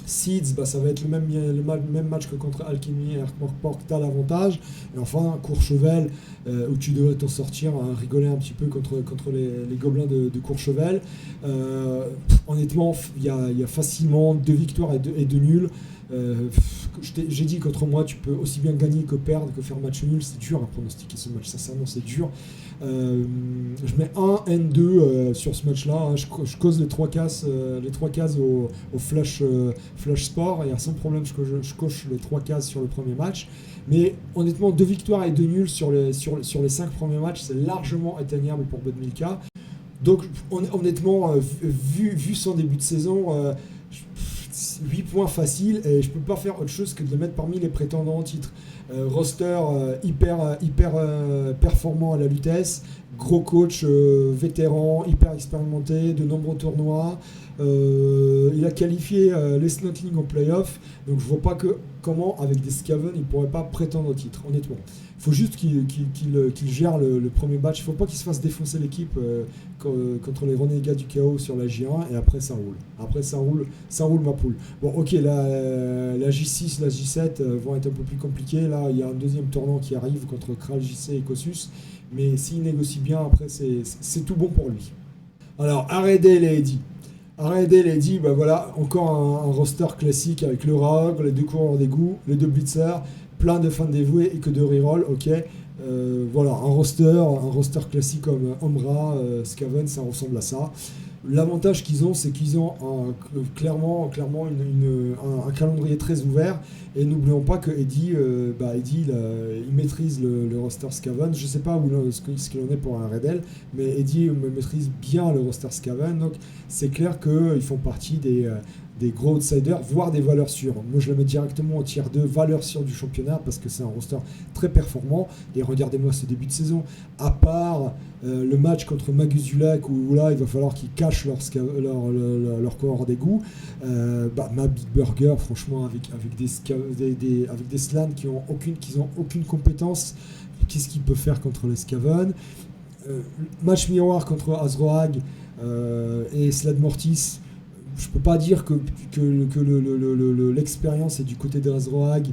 Seeds, ça va être le même match que contre Alchemy et Morpork, tu as l'avantage. Et enfin Courchevel, où tu devrais t'en sortir, rigoler un petit peu contre les gobelins de Courchevel. Honnêtement, il y a facilement 2 victoires et 2 nuls. j'ai dit qu'entre moi, tu peux aussi bien gagner que perdre, que faire match nul. C'est dur à pronostiquer ce match, sincèrement, c'est dur. Je mets 1 N2 sur ce match-là. Hein. Je cause les 3 cases au Flash Sport. Et sans problème, je coche les 3 cases sur le premier match. Mais honnêtement, 2 victoires et 2 nuls sur les 5 premiers matchs, c'est largement atteignable pour Budmilka. Donc honnêtement, vu son début de saison, 8 points faciles et je peux pas faire autre chose que de le mettre parmi les prétendants au titre. Roster hyper performant à la Lutèce, gros coach vétéran, hyper expérimenté, de nombreux tournois. Il a qualifié les Snotling en playoff, donc je vois pas comment avec des Skaven il pourrait pas prétendre au titre, honnêtement. Il faut juste qu'il gère le premier match. Il ne faut pas qu'il se fasse défoncer l'équipe contre les renégats du chaos sur la J1 et après ça roule. Après ça roule ma poule. Bon ok, la J6, la J7 vont être un peu plus compliquées. Là il y a un deuxième tournant qui arrive contre Kral, JC et Kossus. Mais s'il négocie bien, après c'est tout bon pour lui. Alors Aredel et Eddy. Aredel et Eddy, bah voilà, encore un roster classique avec le Raog, les 2 coureurs d'égout, les 2 blitzers, plein de fans dévoués et que de reroll, ok. Voilà, un roster classique comme Omra, Skaven, ça ressemble à ça. L'avantage qu'ils ont, c'est qu'ils ont clairement un calendrier très ouvert. Et n'oublions pas que Eddy, il maîtrise le roster Skaven. Je ne sais pas ce qu'il en est pour un Redel, mais Eddy maîtrise bien le roster Skaven. Donc c'est clair qu'ils font partie des gros outsiders, voire des valeurs sûres. Moi, je le mets directement au tier 2, valeurs sûres du championnat, parce que c'est un roster très performant. Et regardez-moi ce début de saison. À part le match contre Magus Dulac, où là, il va falloir qu'ils cachent leur cohort d'égout. Ma Big Burger, franchement, avec des slans qui ont aucune compétence, qu'est-ce qu'il peut faire contre les Skaven? Match miroir contre Azroag et Slad Mortis. Je peux pas dire que l'expérience est du côté de Azroag,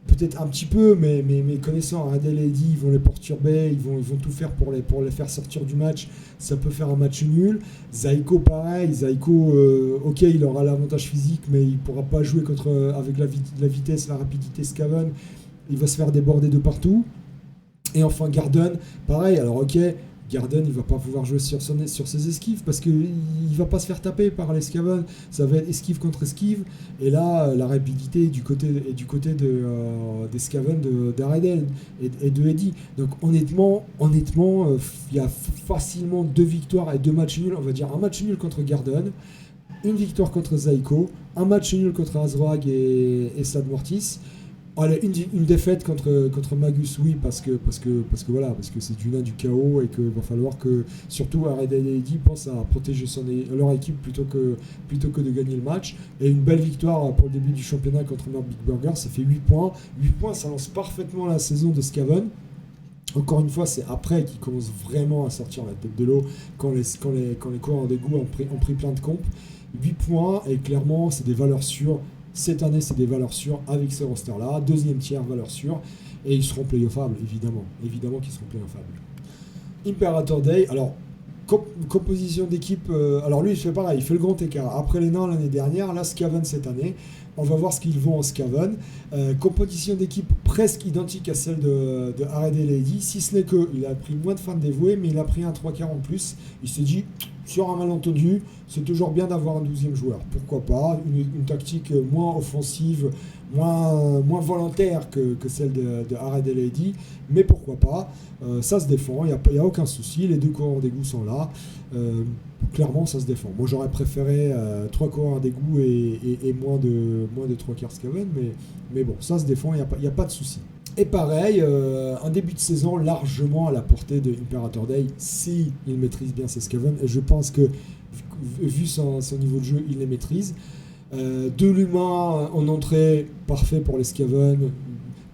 peut-être un petit peu, mais connaissant Aredel et Eddy, ils vont les perturber, ils vont tout faire pour les faire sortir du match. Ça peut faire un match nul. Zaiko pareil, ok, il aura l'avantage physique, mais il pourra pas jouer avec la vitesse, la rapidité Skaven. Il va se faire déborder de partout. Et enfin Garden, pareil, alors ok, Garden, il va pas pouvoir jouer sur ses esquives parce qu'il va pas se faire taper par les Skaven. Ça va être esquive contre esquive. Et là, la rapidité est du côté des Skaven d'Aredel et de Eddy. Donc honnêtement, il y a facilement 2 victoires et 2 matchs nuls. On va dire un match nul contre Garden, une victoire contre Zaiko, un match nul contre Azroag et Slad Mortis. Allez, une défaite contre Magus, oui, parce que c'est du nain du chaos et qu'il va falloir que, surtout, Aredel et Eddy pensent à protéger leur équipe plutôt que de gagner le match. Et une belle victoire pour le début du championnat contre Big Burger, ça fait 8 points. 8 points, ça lance parfaitement la saison de Skaven. Encore une fois, c'est après qu'ils commencent vraiment à sortir la tête de l'eau, quand les coureurs d'égout ont pris plein de comptes. 8 points, et clairement, c'est des valeurs sûres. Cette année, c'est des valeurs sûres avec ce roster-là. Deuxième tiers, valeurs sûres. Et ils seront playoffables, évidemment. Évidemment qu'ils seront playoffables. Imperator Day, alors, composition d'équipe. Alors lui, il fait pareil, il fait le grand écart. Après les nains l'année dernière, là, Skaven cette année. On va voir ce qu'ils vont en Skaven. Composition d'équipe presque identique à celle de Aredel et Eddy, si ce n'est qu'il a pris moins de fans dévoués, mais il a pris un 3/4 en plus. Il s'est dit, sur un malentendu, c'est toujours bien d'avoir un 12e joueur. Pourquoi pas une tactique moins offensive, moins volontaire que celle de Aredel et Eddy, mais pourquoi pas. Ça se défend, il n'y a aucun souci. Les 2 coureurs d'égout sont là. Clairement, ça se défend. Moi, j'aurais préféré 3 coureurs d'égout et moins de 3/4 Skaven, mais bon, ça se défend, il n'y a pas de souci. Et pareil, un début de saison largement à la portée de Imperator Day, si il maîtrise bien ses Skaven, et je pense que, vu son niveau de jeu, il les maîtrise. De l'humain en entrée, parfait pour les Skaven.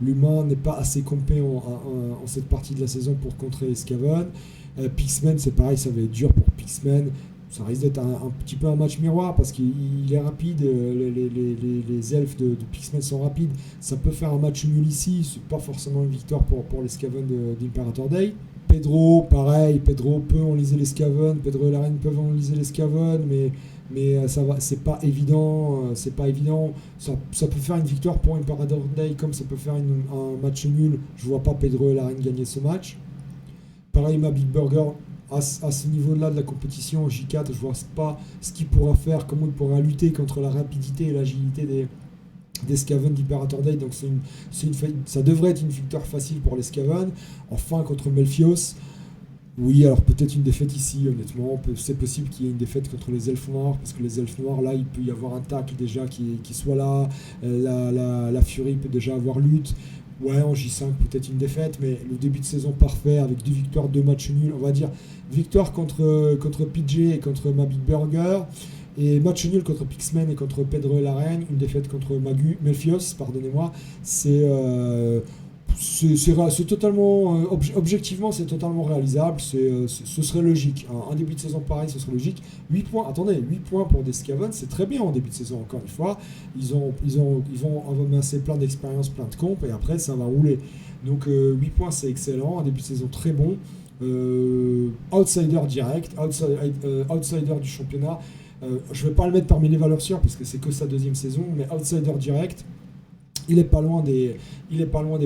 L'humain n'est pas assez compé en cette partie de la saison pour contrer les Skaven. Pixman, c'est pareil, ça va être dur pour Pixman. Ça risque d'être un petit peu un match miroir parce qu'il est rapide, les elfes de Pixman sont rapides. Ça peut faire un match nul ici, c'est pas forcément une victoire pour les Skaven d'Imperator Day. Pedro, pareil, Pedro peut enliser les Scaven, Pedro et Laren peuvent enliser les Scaven, mais ça va, c'est pas évident, ça peut faire une victoire pour Imperator Day comme ça peut faire un match nul. Je vois pas Pedro et Laren gagner ce match. Pareil, ma Big Burger, à ce niveau-là de la compétition, J4, je vois pas ce qu'il pourra faire, comment il pourra lutter contre la rapidité et l'agilité des Skaven d'Imperator Day. Donc ça devrait être une victoire facile pour les Skaven. Enfin, contre Melfios, oui, alors peut-être une défaite ici, honnêtement. C'est possible qu'il y ait une défaite contre les Elfes Noirs, parce que les Elfes Noirs, là, il peut y avoir un tacle déjà qui soit là. La Fury peut déjà avoir lutte. Ouais, en J5, peut-être une défaite, mais le début de saison parfait, avec 2 victoires, 2 matchs nuls. On va dire victoire contre PJ et contre ma Big Burger, et match nul contre Pixman et contre Pedro et la Reine, une défaite contre Melfios, pardonnez-moi. C'est totalement, objectivement, c'est totalement réalisable. Ce serait logique. Un début de saison pareil, ce serait logique. 8 points, attendez, 8 points pour des Skaven, c'est très bien en début de saison, encore une fois. Ils vont amasser plein d'expérience, plein de comptes, et après, ça va rouler. Donc, 8 points, c'est excellent. Un début de saison très bon. Outsider direct, outsider du championnat. Je ne vais pas le mettre parmi les valeurs sûres, parce que c'est que sa 2e saison, mais outsider direct. Il est pas loin des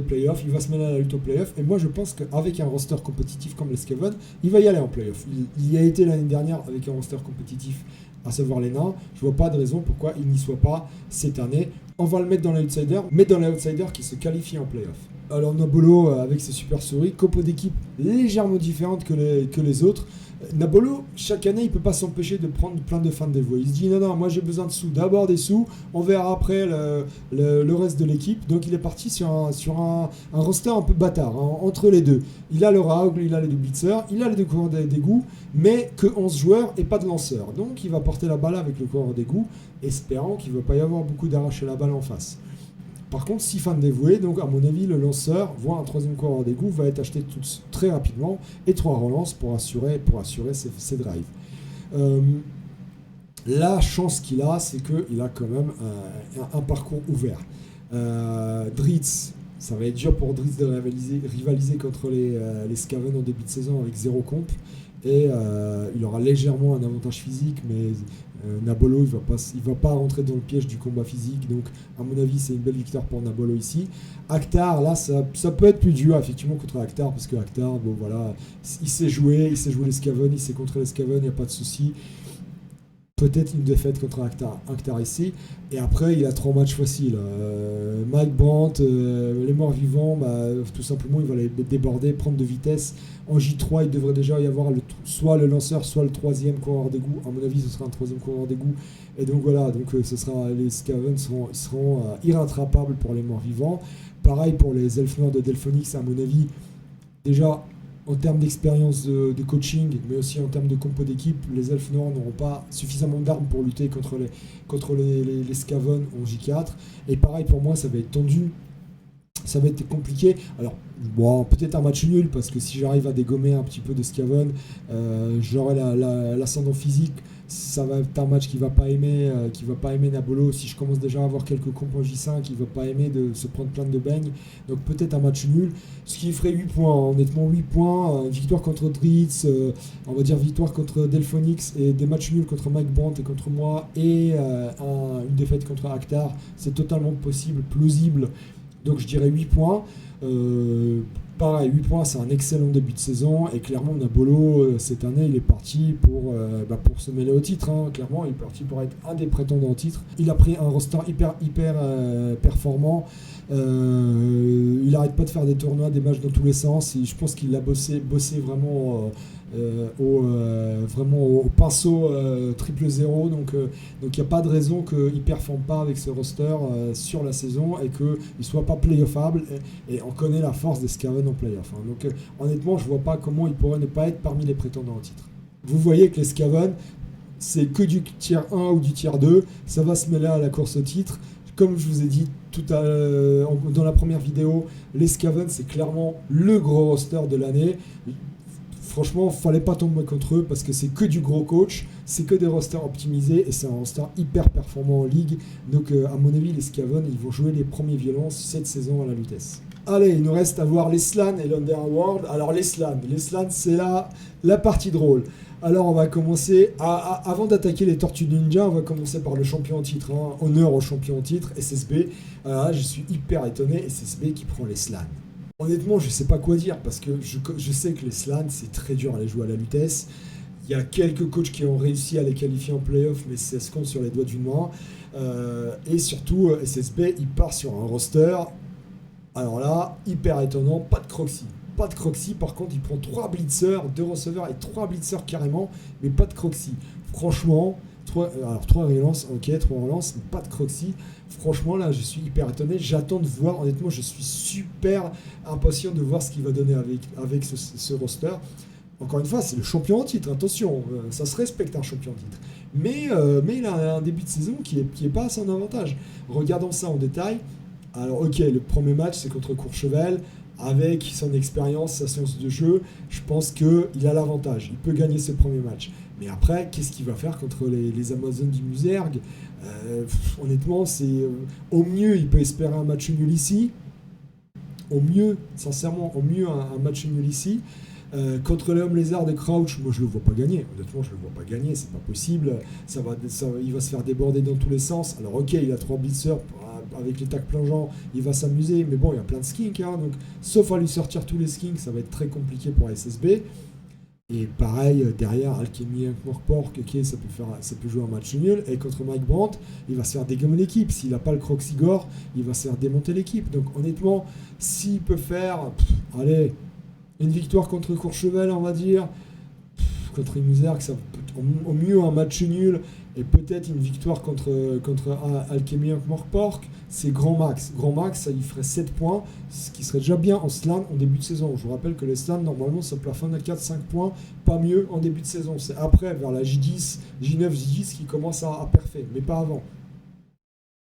playoffs, il va se mêler à la lutte aux playoffs, et moi je pense qu'avec un roster compétitif comme les Skaven, il va y aller en playoffs. Il y a été l'année dernière avec un roster compétitif, à savoir les nains. Je vois pas de raison pourquoi il n'y soit pas cette année. On va le mettre dans l'outsider, mais dans l'outsider qui se qualifie en playoffs. Alors Nabolo, avec ses super souris, compo d'équipe légèrement différente que les autres. Nabolo, chaque année, il ne peut pas s'empêcher de prendre plein de fans dévoués. Il se dit non, moi j'ai besoin de sous, d'abord des sous, on verra après le reste de l'équipe. Donc il est parti sur un roster un peu bâtard, entre les deux. Il a le Raoul, il a les deux Blitzer, il a les deux coureurs d'égout, mais que 11 joueurs et pas de lanceurs. Donc il va porter la balle avec le coureur d'égout, espérant qu'il ne va pas y avoir beaucoup d'arracher la balle en face. Par contre, 6 fans dévoués, donc à mon avis, le lanceur, voire un 3e coureur d'égout, va être acheté très rapidement, et 3 relances pour assurer ses drives. La chance qu'il a, c'est qu'il a quand même un parcours ouvert. Dritz, ça va être dur pour Dritz de rivaliser contre les Skaven en début de saison avec 0 comp. Et il aura légèrement un avantage physique, mais Nabolo il va pas rentrer dans le piège du combat physique, donc à mon avis c'est une belle victoire pour Nabolo ici. Actar, là ça peut être plus dur effectivement contre Actar, parce que Actar, bon voilà, il sait jouer les Skaven, il sait contrer les Skaven, il n'y a pas de souci. Peut-être une défaite contre Actar ici. Et après, il a 3 matchs faciles. Mike Brandt, les morts vivants, tout simplement, il va les déborder, prendre de vitesse. En J3, il devrait déjà y avoir soit le lanceur, soit le 3e coureur d'égout. À mon avis, ce sera un 3e coureur d'égout. Et donc voilà, les Skaven seront irrattrapables pour les morts vivants. Pareil pour les Elfes Noirs de Delphonix, à mon avis, déjà en termes d'expérience de coaching, mais aussi en termes de compo d'équipe, les Elfes Noirs n'auront pas suffisamment d'armes pour lutter contre les Skaven en J4. Et pareil pour moi, ça va être tendu, ça va être compliqué. Alors, bon, peut-être un match nul, parce que si j'arrive à dégommer un petit peu de Skaven, j'aurai l'ascendant physique. Ça va être un match qui va pas aimer Nabolo. Si je commence déjà à avoir quelques compos en J5, il va pas aimer de se prendre plein de beignes. Donc peut-être un match nul, ce qui ferait 8 points, honnêtement 8 points, victoire contre Dritz, on va dire victoire contre Delphonix, et des matchs nuls contre Mike Brandt et contre moi, et une défaite contre Actar, c'est totalement possible, plausible. Donc je dirais 8 points. Pareil, 8 points, c'est un excellent début de saison, et clairement Nabolo, cette année, il est parti pour se mêler au titre. Clairement, il est parti pour être un des prétendants au titre. Il a pris un roster hyper performant. Il n'arrête pas de faire des tournois, des matchs dans tous les sens, et je pense qu'il a bossé vraiment au pinceau 000, donc il n'y a pas de raison qu'il ne performe pas avec ce roster sur la saison, et qu'il ne soit pas playoffable, et on connaît la force des Skaven en playoff. Donc honnêtement, je ne vois pas comment il pourrait ne pas être parmi les prétendants au titre. Vous voyez que les Skaven, c'est que du tier 1 ou du tier 2, ça va se mêler à la course au titre. Comme je vous ai dit dans la première vidéo, les Skaven, c'est clairement le gros roster de l'année. Franchement, fallait pas tomber contre eux, parce que c'est que du gros coach, c'est que des rosters optimisés, et c'est un roster hyper performant en ligue. Donc à mon avis, les Skaven, ils vont jouer les premiers violons cette saison à la Lutèce. Allez, il nous reste à voir les Slans et l'Underworld. Alors les Slans, c'est la partie drôle. Alors on va commencer, avant d'attaquer les Tortues Ninja, on va commencer par le champion en titre. Hein. Honneur au champion en titre, SSB. Alors là, je suis hyper étonné, SSB qui prend les Slans. Honnêtement, je sais pas quoi dire, parce que je sais que les Slans, c'est très dur à les jouer à la Lutèce. Il y a quelques coachs qui ont réussi à les qualifier en playoff, mais ça se compte sur les doigts d'une main. Et surtout, SSB, il part sur un roster. Alors là, hyper étonnant, pas de Croxy. Pas de Croxy, par contre, il prend 3 blitzers, 2 receveurs et 3 blitzers carrément, mais pas de Croxy. Franchement, 3 relances, ok, 3 relances, mais pas de Croxy. Franchement, là, je suis hyper étonné. J'attends de voir, honnêtement, je suis super impatient de voir ce qu'il va donner avec ce roster. Encore une fois, c'est le champion en titre, attention, ça se respecte un champion en titre. Mais il a un début de saison qui est pas à son avantage. Regardons ça en détail. Alors ok, le premier match c'est contre Courchevel, avec son expérience, sa science de jeu, je pense qu'il a l'avantage, il peut gagner ce premier match. Mais après, qu'est-ce qu'il va faire contre les Amazones du Musergue? Honnêtement, au mieux il peut espérer un match nul ici, au mieux, sincèrement, au mieux un match nul ici. Contre les Hommes Lézards de Crouch, moi je le vois pas gagner. Honnêtement, je le vois pas gagner, c'est pas possible. Il va se faire déborder dans tous les sens. Alors ok, il a 3 blitzers avec les tacs plongeants, il va s'amuser, mais bon, il y a plein de skinks, hein, donc sauf à lui sortir tous les skinks, ça va être très compliqué pour SSB. Et pareil, derrière, Alchemy et Morpork, ok, ça peut jouer un match nul. Et contre Mike Brandt, il va se faire dégommer l'équipe. S'il n'a pas le Croxigore, il va se faire démonter l'équipe. Donc honnêtement, s'il peut faire, allez, une victoire contre Courchevel, on va dire, contre Musergue, ça peut au mieux un match nul, et peut-être une victoire contre Alchemy Morpork, c'est grand max. Grand max, ça lui ferait 7 points, ce qui serait déjà bien en slan en début de saison. Je vous rappelle que les slans, normalement, ça plafonne à 4-5 points, pas mieux en début de saison. C'est après, vers la J10, J9, J10, qui commence à perfer, mais pas avant.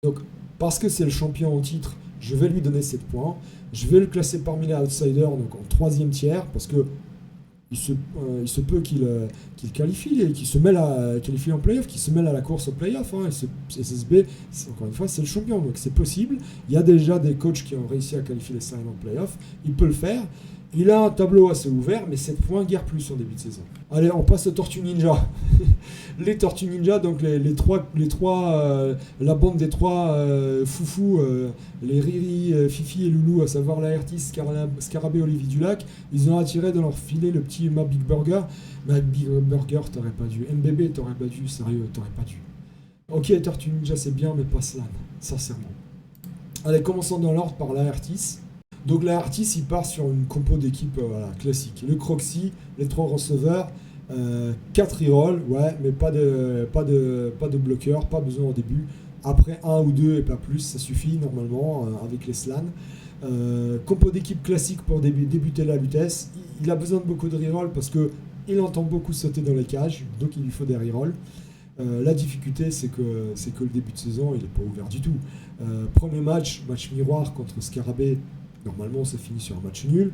Donc, parce que c'est le champion en titre, je vais lui donner 7 points. Je vais le classer parmi les outsiders, donc en 3e tiers, parce que il se peut qu'il qualifie, et qu'il se mêle à qualifier en playoff, qu'il se mêle à la course au playoff. Hein, SSB, encore une fois, c'est le champion, donc c'est possible. Il y a déjà des coachs qui ont réussi à qualifier les Slans en playoff. Il peut le faire. Il a un tableau assez ouvert, mais 7 points, guère plus en début de saison. Allez, on passe aux Tortues Ninja. Les Tortues Ninja, donc les trois, la bande des 3 foufous, les Riri, Fifi et Loulou, à savoir Laertis, Scarabée, Olivier Dulac, ils ont attiré dans leur filet le petit Ma Big Burger. Ma Big Burger, t'aurais pas dû. MBB, t'aurais pas dû. Sérieux, t'aurais pas dû. Ok, Tortues Ninja, c'est bien, mais pas Slan, sincèrement. Allez, commençons dans l'ordre par Laertis. Donc Laertis, il part sur une compo d'équipe classique. Le Croxy, les 3 receveurs, 4 rerolls, ouais, mais pas de bloqueur, pas besoin au début. Après 1 ou 2 et pas plus, ça suffit normalement avec les slans. Compo d'équipe classique pour débuter la Lutèce. Il a besoin de beaucoup de rerolls parce qu'il entend beaucoup sauter dans les cages, donc il lui faut des rerolls. La difficulté, c'est que le début de saison, il n'est pas ouvert du tout. Premier match miroir contre Scarabée. Normalement, ça finit sur un match nul.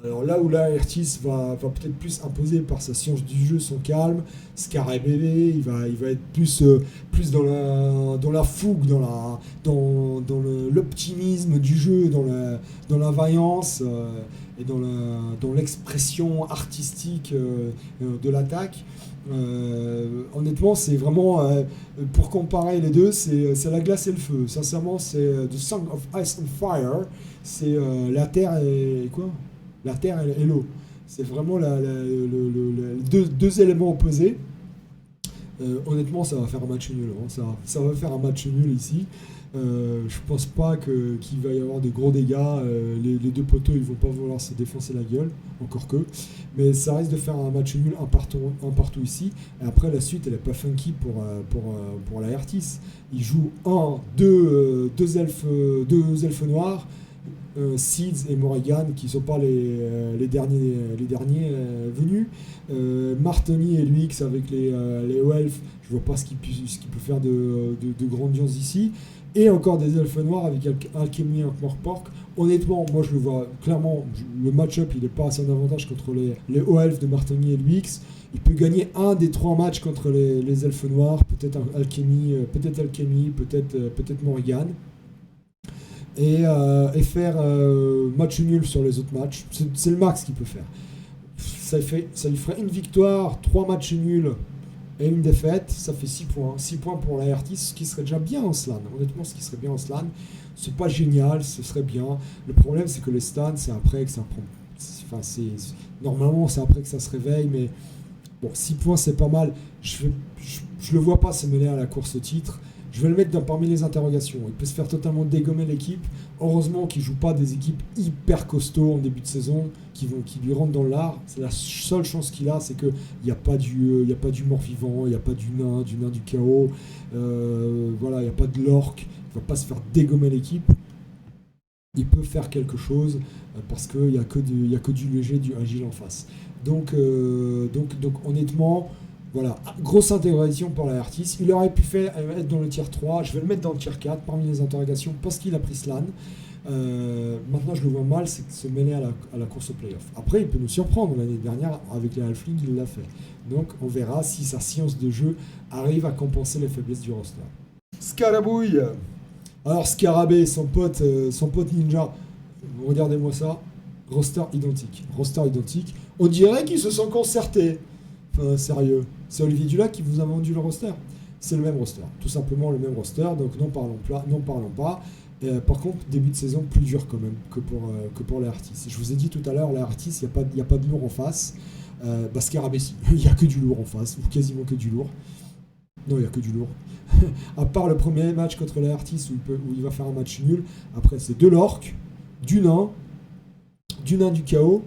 Alors là où Laertis va peut-être plus imposer par sa science du jeu, son calme, Scarabée, il va être plus dans la fougue, dans l'optimisme du jeu, dans la vaillance et dans l'expression artistique de l'attaque. Honnêtement, c'est vraiment, pour comparer les deux, c'est la glace et le feu. Sincèrement, c'est The Song of Ice and Fire. C'est la terre et quoi? La terre et l'eau. C'est vraiment deux éléments opposés. Honnêtement, ça va faire un match nul. Hein. Ça va faire un match nul ici. Je pense pas qu'il va y avoir de gros dégâts. Les 2 poteaux, ils vont pas vouloir se défoncer la gueule, encore que. Mais ça risque de faire un match nul, un partout ici. Et après, la suite, elle est pas funky pour Laertis. Il joue deux elfes noirs. Seeds et Morrigan qui ne sont pas les derniers venus. Martoni et Luix avec les Elfes, je vois pas ce qu'il peut faire de grandiose ici. Et encore des elfes noirs avec Alchemy et Morpork. Honnêtement, moi je le vois clairement, le match-up il n'est pas à son avantage contre les hauts elfes de Martoni et Luix. Il peut gagner un des 3 matchs contre les elfes noirs, peut-être Alchemy, peut-être Morrigan. et faire match nul sur les autres matchs. C'est le max qu'il peut faire. Ça lui ferait une victoire, 3 matchs nuls et une défaite, ça fait 6 points. 6 points pour la Artis, ce qui serait déjà bien en slan. Honnêtement, ce qui serait bien en slan, c'est pas génial, ce serait bien. Le problème, c'est que les stans, c'est après que ça prend. Normalement, c'est après que ça se réveille, mais bon, 6 points, c'est pas mal. Je le vois pas se mêler à la course au titre. Je vais le mettre parmi les interrogations. Il peut se faire totalement dégommer l'équipe. Heureusement qu'il ne joue pas des équipes hyper costauds en début de saison qui lui rentrent dans l'art. C'est la seule chance qu'il a, c'est qu'il n'y a pas du mort-vivant, il n'y a pas du nain du chaos. Voilà, il n'y a pas de l'orque. Il ne va pas se faire dégommer l'équipe. Il peut faire quelque chose parce qu'il n'y a que du léger, du agile en face. Donc honnêtement, voilà, grosse intégration pour la Artis. Il aurait pu être dans le tier 3. Je vais le mettre dans le tier 4 parmi les interrogations parce qu'il a pris Slan. Maintenant, je le vois mal, c'est de se mêler à la course au playoff. Après, il peut nous surprendre. L'année dernière, avec les Halflings, il l'a fait. Donc, on verra si sa science de jeu arrive à compenser les faiblesses du roster. Scarabouille. Alors, Scarabée, son pote ninja. Regardez-moi ça. Roster identique. On dirait qu'ils se sont concertés. Enfin, sérieux. C'est Olivier Dulac qui vous a vendu le roster. C'est le même roster. Tout simplement le même roster. Donc, n'en parlons pas. Par contre, début de saison plus dur quand même que pour les Artis. Je vous ai dit tout à l'heure, les Artis, il n'y a pas de lourd en face. Scarabée, si. Il n'y a que du lourd en face, ou quasiment que du lourd. Non, il n'y a que du lourd. À part le premier match contre les Artis où il va faire un match nul. Après, c'est de l'orque, du nain du chaos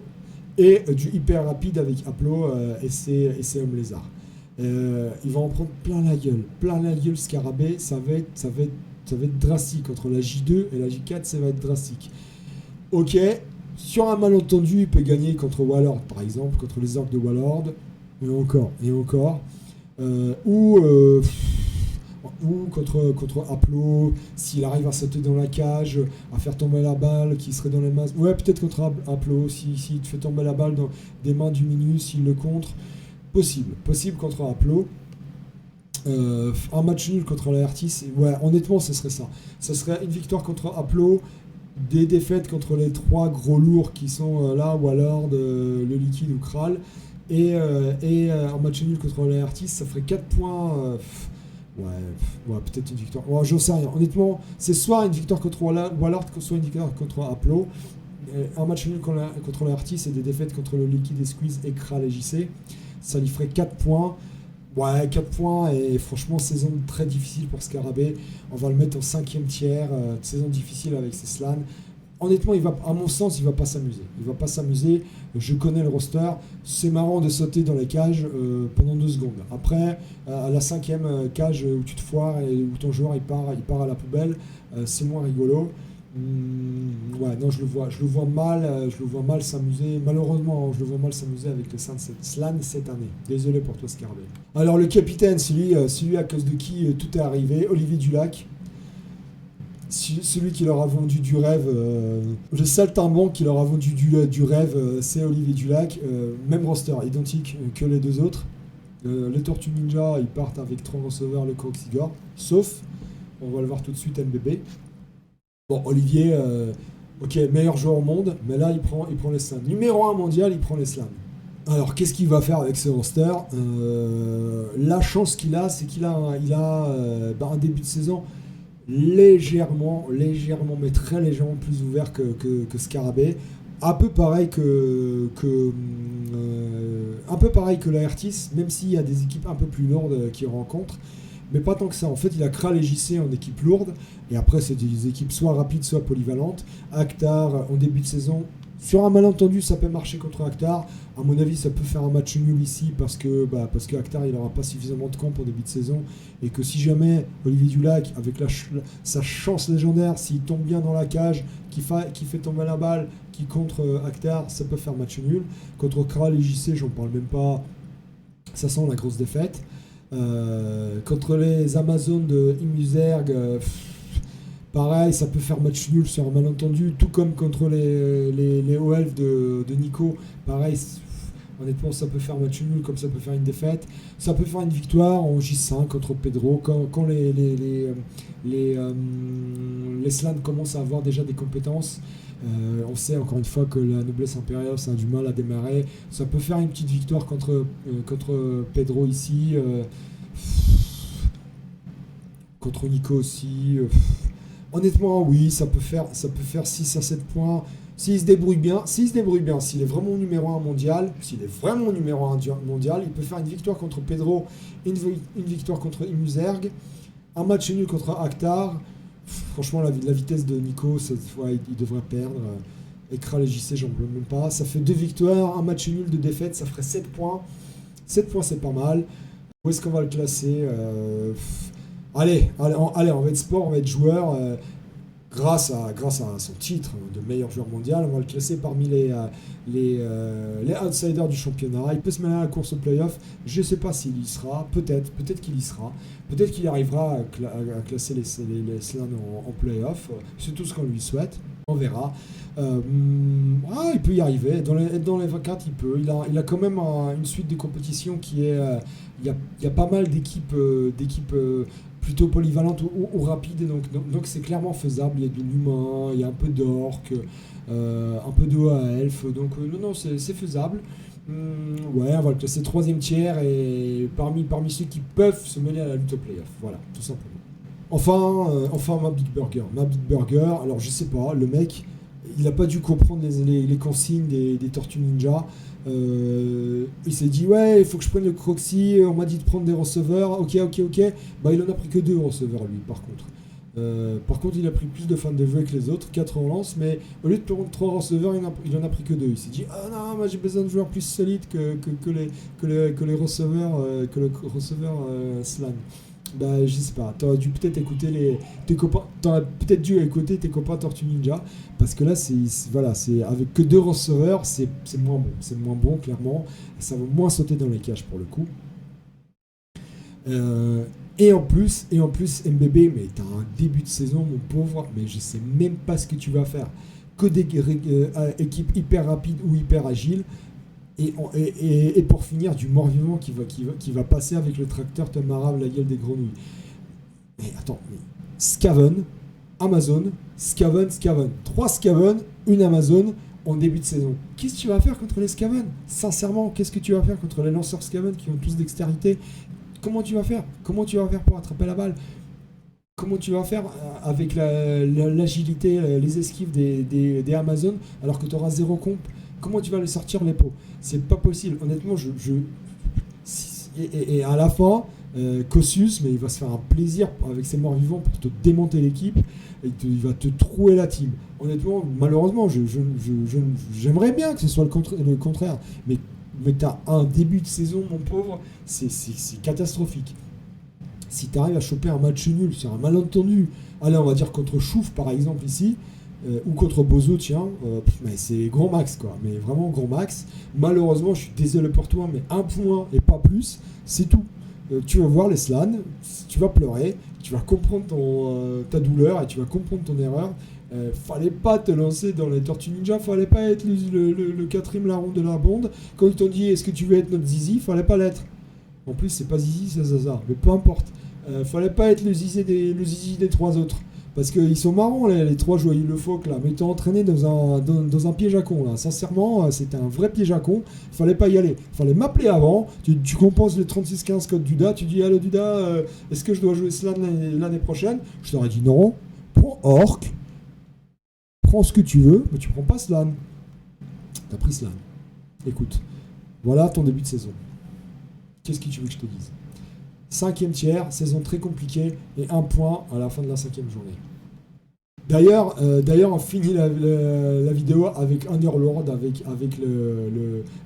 et du hyper rapide avec Aplo et ses hommes lézards. Il va en prendre plein la gueule, Scarabée. Ça va être drastique. Entre la J2 et la J4, ça va être drastique. Ok, sur un malentendu, il peut gagner contre Wallord, par exemple, contre les orques de Wallord, et encore. Ou contre Aplo, s'il arrive à sauter dans la cage, à faire tomber la balle, qui serait dans les mains. Ouais, peut-être contre Aplo, s'il te fait tomber la balle dans des mains du Minus, s'il le contre. Possible contre Aplo. Un match nul contre la Artis, ouais, honnêtement, ce serait ça. Ce serait une victoire contre Aplo, des défaites contre les 3 gros lourds qui sont là, Wallord, le Liquide ou Kral, et un match nul contre la Artis, ça ferait 4 points. Ouais, peut-être une victoire. Ouais, j'en sais rien. Honnêtement, c'est soit une victoire contre Wallord, soit une victoire contre Aplo. Un match nul contre la Artis et des défaites contre le Liquide et Squeeze et Kral et JC. Ça lui ferait 4 points. Ouais, 4 points et franchement, saison très difficile pour Scarabée. On va le mettre en 5e tiers. Saison difficile avec ses slans. Honnêtement, à mon sens, il va pas s'amuser. Je connais le roster. C'est marrant de sauter dans les cages pendant 2 secondes. Après, à la 5e cage où tu te foires et où ton joueur il part à la poubelle, c'est moins rigolo. Ouais, non, je le vois mal s'amuser. Malheureusement, je le vois mal s'amuser avec le Slan cette année. Désolé pour toi, Scarabée. Alors, le capitaine, celui à cause de qui tout est arrivé, Olivier Dulac. Celui qui leur a vendu du rêve, le saltimbanque qui leur a vendu du rêve, c'est Olivier Dulac. Même roster, identique que les 2 autres. Les Tortues Ninja, ils partent avec 3 receveurs, le Croxigore. Sauf, on va le voir tout de suite, MBB. Bon, Olivier, ok, meilleur joueur au monde, mais là, il prend les slams. Numéro 1 mondial, il prend les slams. Alors, qu'est-ce qu'il va faire avec ce roster ? La chance qu'il a, c'est qu'il a un début de saison légèrement, mais très légèrement plus ouvert que Scarabée. Un peu pareil que la Artis, même s'il y a des équipes un peu plus lourdes qu'il rencontre. Mais pas tant que ça. En fait, il a Kral et JC en équipe lourde. Et après, c'est des équipes soit rapides, soit polyvalentes. Akhtar, en début de saison, sur un malentendu, ça peut marcher contre Akhtar. À mon avis, ça peut faire un match nul ici parce que Akhtar, il n'aura pas suffisamment de camp en début de saison. Et que si jamais Olivier Dulac, avec sa chance légendaire, s'il tombe bien dans la cage, qui fait tomber la balle, qui contre Akhtar, ça peut faire match nul. Contre Kral et JC, j'en parle même pas. Ça sent la grosse défaite. Contre les Amazones de Immuserg, pareil, ça peut faire match nul sur un malentendu, tout comme contre les hauts elfes de Nico. Pareil, Honnêtement, ça peut faire match nul comme ça peut faire une défaite. Ça peut faire une victoire en J5 contre Pedro. Quand les Slans commencent à avoir déjà des compétences, on sait encore une fois que la noblesse impériale, ça a du mal à démarrer. Ça peut faire une petite victoire contre Pedro ici. Contre Nico aussi. Honnêtement, oui, ça peut faire 6 à 7 points. S'il se débrouille bien, s'il est vraiment numéro 1 mondial, il peut faire une victoire contre Pedro, une victoire contre Imuzerg, un match nul contre Akhtar. Franchement, la vitesse de Nico, il devrait perdre. Ekra les JC, j'en veux même pas. Ça fait 2 victoires, un match nul de défaite, ça ferait 7 points. 7 points, c'est pas mal. Où est-ce qu'on va le classer Allez, on va être sport, on va être joueur. Grâce à son titre de meilleur joueur mondial, on va le classer parmi les outsiders du championnat. Il peut se mêler à la course au playoff. Je ne sais pas s'il y sera. Peut-être qu'il y sera. Peut-être qu'il arrivera à classer les Slans en playoff. C'est tout ce qu'on lui souhaite. On verra. Il peut y arriver. Dans les 24, il peut. Il a quand même une suite de compétitions qui est... Il y a pas mal d'équipes plutôt polyvalentes ou rapides, donc c'est clairement faisable. Il y a de l'humain, il y a un peu d'orc, un peu de haut à elfe, donc non, c'est faisable. Ouais, on va le classer 3e tiers et parmi ceux qui peuvent se mêler à la lutte au playoff, voilà, tout simplement. Enfin ma Big Burger. Alors je sais pas, le mec, il n'a pas dû comprendre les consignes des Tortues Ninja. Il s'est dit ouais, il faut que je prenne le Croxy, on m'a dit de prendre des receveurs, ok. Bah il en a pris que 2 receveurs lui par contre. Il a pris plus de fins de vœux que les autres, 4 en lance, mais au lieu de prendre 3 receveurs, il en a pris que 2. Il s'est dit ah non, moi j'ai besoin de joueurs plus solides que les receveurs, Slan. Bah je sais pas, t'aurais dû peut-être écouter tes copains, tes copains Tortue Ninja, parce que là c'est avec que 2 receveurs, c'est moins bon clairement, ça va moins sauter dans les cages pour le coup. Et en plus MBB, mais t'as un début de saison mon pauvre, mais je sais même pas ce que tu vas faire, que des équipes hyper rapides ou hyper agiles. Et pour finir, du mort-vivant qui va passer avec le tracteur te marave la gueule des grenouilles. Mais attends, Skaven, Amazon, Skaven. 3 Skaven, une Amazon en début de saison. Qu'est-ce que tu vas faire contre les Skaven ? Sincèrement, qu'est-ce que tu vas faire contre les lanceurs Skaven qui ont tous dextérité ? Comment tu vas faire pour attraper la balle ? Comment tu vas faire avec l'agilité, les esquives des Amazon alors que tu auras 0 comp ? Comment tu vas les sortir les pots ? C'est pas possible. Honnêtement, et à la fin, Kossus, mais il va se faire un plaisir avec ses morts vivants pour te démonter l'équipe. Il va te trouer la team. Honnêtement, malheureusement, j'aimerais bien que ce soit le contraire. Mais t'as un début de saison, mon pauvre, c'est catastrophique. Si tu arrives à choper un match nul sur un malentendu, allez, on va dire contre Chouf par exemple ici, ou contre Bozo, tiens, mais c'est grand max quoi, mais vraiment grand max. Malheureusement, je suis désolé pour toi, mais 1 point et pas plus, c'est tout. Tu vas voir les Slans, tu vas pleurer, tu vas comprendre ta douleur et tu vas comprendre ton erreur. Fallait pas te lancer dans les Tortues Ninja, fallait pas être le 4e larron de la bande. Quand ils t'ont dit est-ce que tu veux être notre zizi, fallait pas l'être. En plus, c'est pas zizi, c'est Zaza, mais peu importe. Fallait pas être le zizi des 3 autres. Parce qu'ils sont marrants, les 3 joyeux le phoque là, mais ils t'ont entraîné dans un piège à con là. Sincèrement, c'était un vrai piège à con. Fallait pas y aller. Fallait m'appeler avant. Tu compenses le 36-15 code Duda. Tu dis allô Duda, est-ce que je dois jouer Slan l'année prochaine ? Je t'aurais dit non. Prends Orc. Prends ce que tu veux, mais tu prends pas Slan. T'as pris Slan. Écoute, voilà ton début de saison. Qu'est-ce que tu veux que je te dise ? 5e tiers, saison très compliquée et 1 point à la fin de la 5e journée. D'ailleurs, on finit la vidéo avec Underlord, avec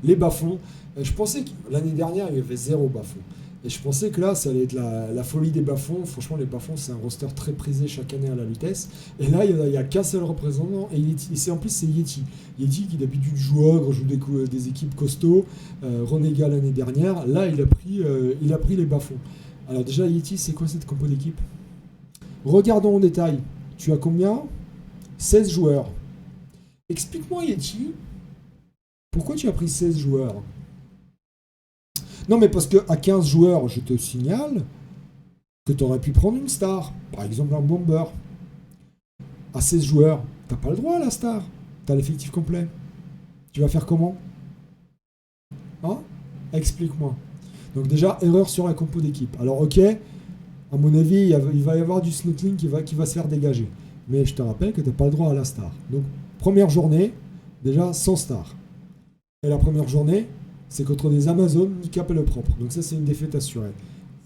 les bas-fonds. Je pensais que l'année dernière, il y avait 0 bas-fonds. Et je pensais que là, ça allait être la folie des bas-fonds. Franchement, les bas-fonds, c'est un roster très prisé chaque année à la Lutèce. Et là, il n'y a qu'un seul représentant. Et en plus, c'est Yeti. Yeti qui d'habitude joue ogre, joue des équipes costauds. Renégat l'année dernière. Là, il a pris les bas-fonds. Alors déjà, Yeti, c'est quoi cette compo d'équipe ? Regardons en détail. Tu as combien ? 16 joueurs. Explique-moi, Yeti, pourquoi tu as pris 16 joueurs ? Non, mais parce qu'à 15 joueurs, je te signale que tu aurais pu prendre une star. Par exemple, un bomber. À 16 joueurs, t'as pas le droit à la star. T'as l'effectif complet. Tu vas faire comment? Hein? Explique-moi. Donc déjà, erreur sur la compo d'équipe. Alors ok, à mon avis, il va y avoir du Snotling qui va se faire dégager. Mais je te rappelle que tu n'as pas le droit à la star. Donc première journée, déjà sans star. Et la première journée, c'est contre des Amazones, handicap et le propre. Donc ça, c'est une défaite assurée.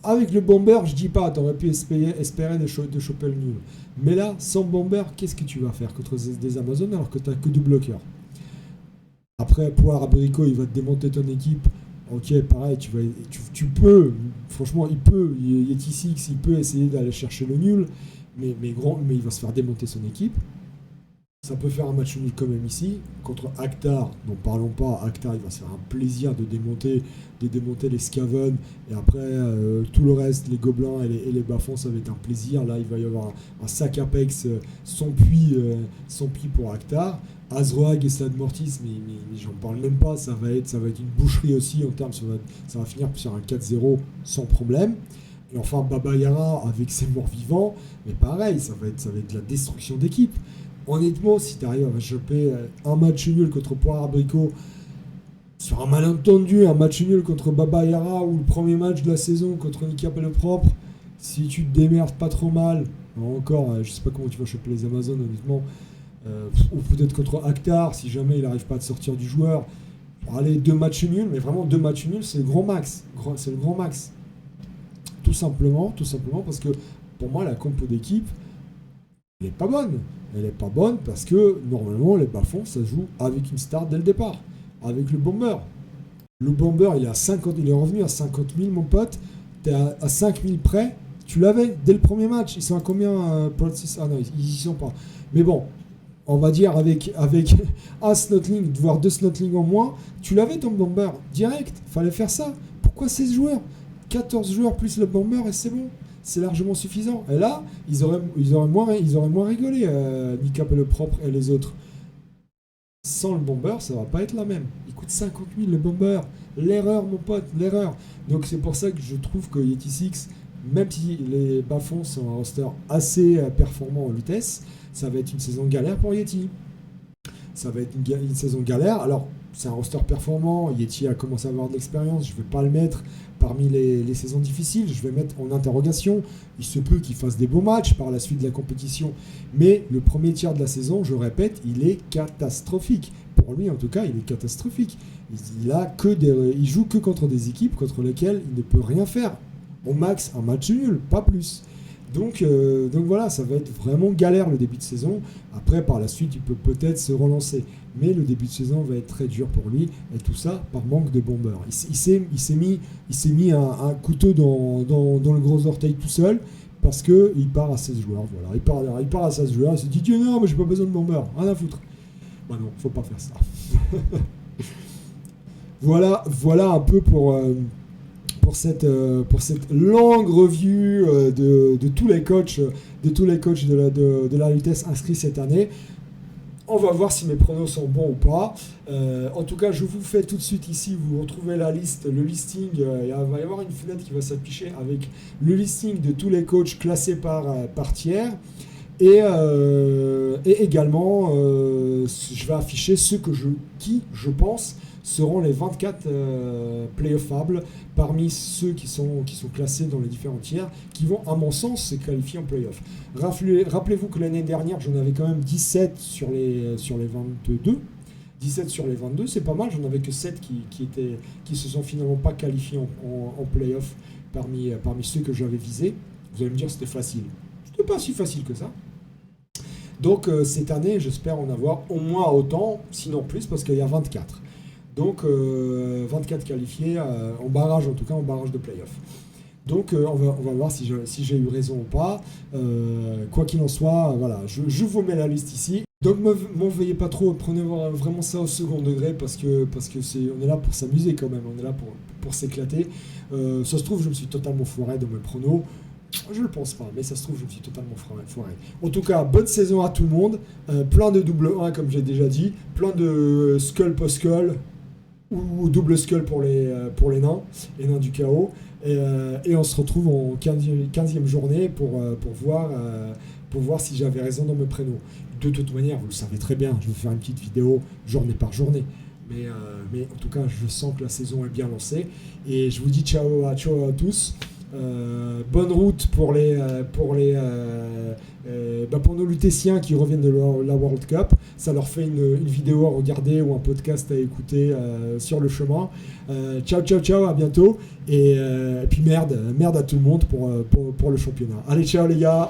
Avec le bomber, je dis pas, tu aurais pu espérer de choper le nul. Mais là, sans bomber, qu'est-ce que tu vas faire contre des Amazones alors que tu n'as que deux bloqueurs? Après, Poire Abricot, il va te démonter ton équipe. Ok, pareil, tu peux, franchement, Yeti Six, il peut essayer d'aller chercher le nul, mais il va se faire démonter son équipe. Ça peut faire un match nul quand même ici. Contre Actar, n'en parlons pas, Actar, il va se faire un plaisir de démonter les Scaven, et après, tout le reste, les Gobelins et les Bafons, ça va être un plaisir. Là, il va y avoir un sac Apex sans puits pour Actar. Azroag et Sad Mortis, mais j'en parle même pas, ça va être une boucherie aussi en termes, ça va finir sur un 4-0 sans problème. Et enfin Baba Yara avec ses morts vivants, mais pareil, ça va être de la destruction d'équipe. Honnêtement, si tu arrives à choper un match nul contre Poire Abricot, sur un malentendu, un match nul contre Baba Yara ou le premier match de la saison contre Handicap et le propre, si tu te démerdes pas trop mal, encore, je sais pas comment tu vas choper les Amazones honnêtement, ou peut-être contre Actar, si jamais il n'arrive pas à te sortir du joueur. Allez, 2 matchs nuls, mais vraiment 2 matchs nuls, c'est le grand max. C'est le grand max. Tout simplement parce que pour moi, la compo d'équipe, elle n'est pas bonne. Elle n'est pas bonne parce que normalement, les bas-fonds, ça joue avec une star dès le départ, avec le bomber. Le bomber, il est revenu à 50 000, mon pote. Tu es à 5 000 près. Tu l'avais dès le premier match. Ils sont à combien Ah non, ils y sont pas. Mais bon. On va dire avec un Snotling, voire 2 Snotlings en moins, tu l'avais ton bomber direct, fallait faire ça. Pourquoi 16 joueurs? 14 joueurs plus le bomber et c'est bon, c'est largement suffisant. Et là, ils auraient moins rigolé, Nicap et le propre et les autres. Sans le bomber, ça va pas être la même. Il coûte 50 000 le bomber. L'erreur, mon pote, l'erreur. Donc c'est pour ça que je trouve que Yeti Six, même si les bas-fonds sont un roster assez performant en vitesse, ça va être une saison galère pour Yeti. Ça va être une saison galère. Alors, c'est un roster performant. Yeti a commencé à avoir de l'expérience. Je ne vais pas le mettre parmi les saisons difficiles. Je vais mettre en interrogation. Il se peut qu'il fasse des beaux matchs par la suite de la compétition. Mais le premier tiers de la saison, je répète, il est catastrophique. Pour lui, en tout cas, il est catastrophique. Il joue que contre des équipes contre lesquelles il ne peut rien faire. Au max, un match nul, pas plus. Donc voilà, ça va être vraiment galère le début de saison. Après, par la suite, il peut peut-être se relancer. Mais le début de saison va être très dur pour lui. Et tout ça par manque de bomber. Il s'est mis un couteau dans le gros orteil tout seul parce qu'il part à 16 joueurs. Voilà. Il part à 16 joueurs. Il se dit « Non, mais j'ai pas besoin de bomber. Rien à foutre. » Bah non, faut pas faire ça. Voilà un peu pour cette longue review de tous les coachs de la vitesse inscrits cette année. On va voir si mes pronos sont bons ou pas. En tout cas, je vous fais tout de suite ici, vous retrouvez la liste, le listing. Il va y avoir une fenêtre qui va s'afficher avec le listing de tous les coachs classés par tiers. Et également, je vais afficher ceux qui, je pense, seront les 24 playoffables parmi ceux qui sont classés dans les différents tiers, qui vont, à mon sens, se qualifier en playoff. Rappelez-vous que l'année dernière, j'en avais quand même 17 sur les 22. 17 sur les 22, c'est pas mal. J'en avais que 7 qui se sont finalement pas qualifiés en playoff parmi ceux que j'avais visés. Vous allez me dire c'était facile. C'était pas si facile que ça. Donc cette année, j'espère en avoir au moins autant, sinon plus, parce qu'il y a 24. Donc 24 qualifiés en barrage, en tout cas en barrage de play-off. Donc on va voir si j'ai eu raison ou pas. Quoi qu'il en soit, voilà, je vous mets la liste ici. Donc m'en veuillez pas trop, prenez vraiment ça au second degré parce que on est là pour s'amuser quand même, on est là pour s'éclater. Ça se trouve, je me suis totalement foiré dans mes pronos. Je le pense pas, mais ça se trouve, je me suis totalement foiré. En tout cas, bonne saison à tout le monde. Plein de double 1, comme j'ai déjà dit. Plein de skull post-skull. ou double skull pour les nains du chaos. Et on se retrouve en 15e journée pour voir si j'avais raison dans mes prénoms. De toute manière, vous le savez très bien, je vais faire une petite vidéo journée par journée. Mais en tout cas, je sens que la saison est bien lancée. Et je vous dis ciao à tous. Bonne route pour nos Lutétiens qui reviennent de la World Cup. Ça leur fait une vidéo à regarder ou un podcast à écouter sur le chemin. Ciao, à bientôt. Et puis merde à tout le monde pour le championnat. Allez, ciao les gars.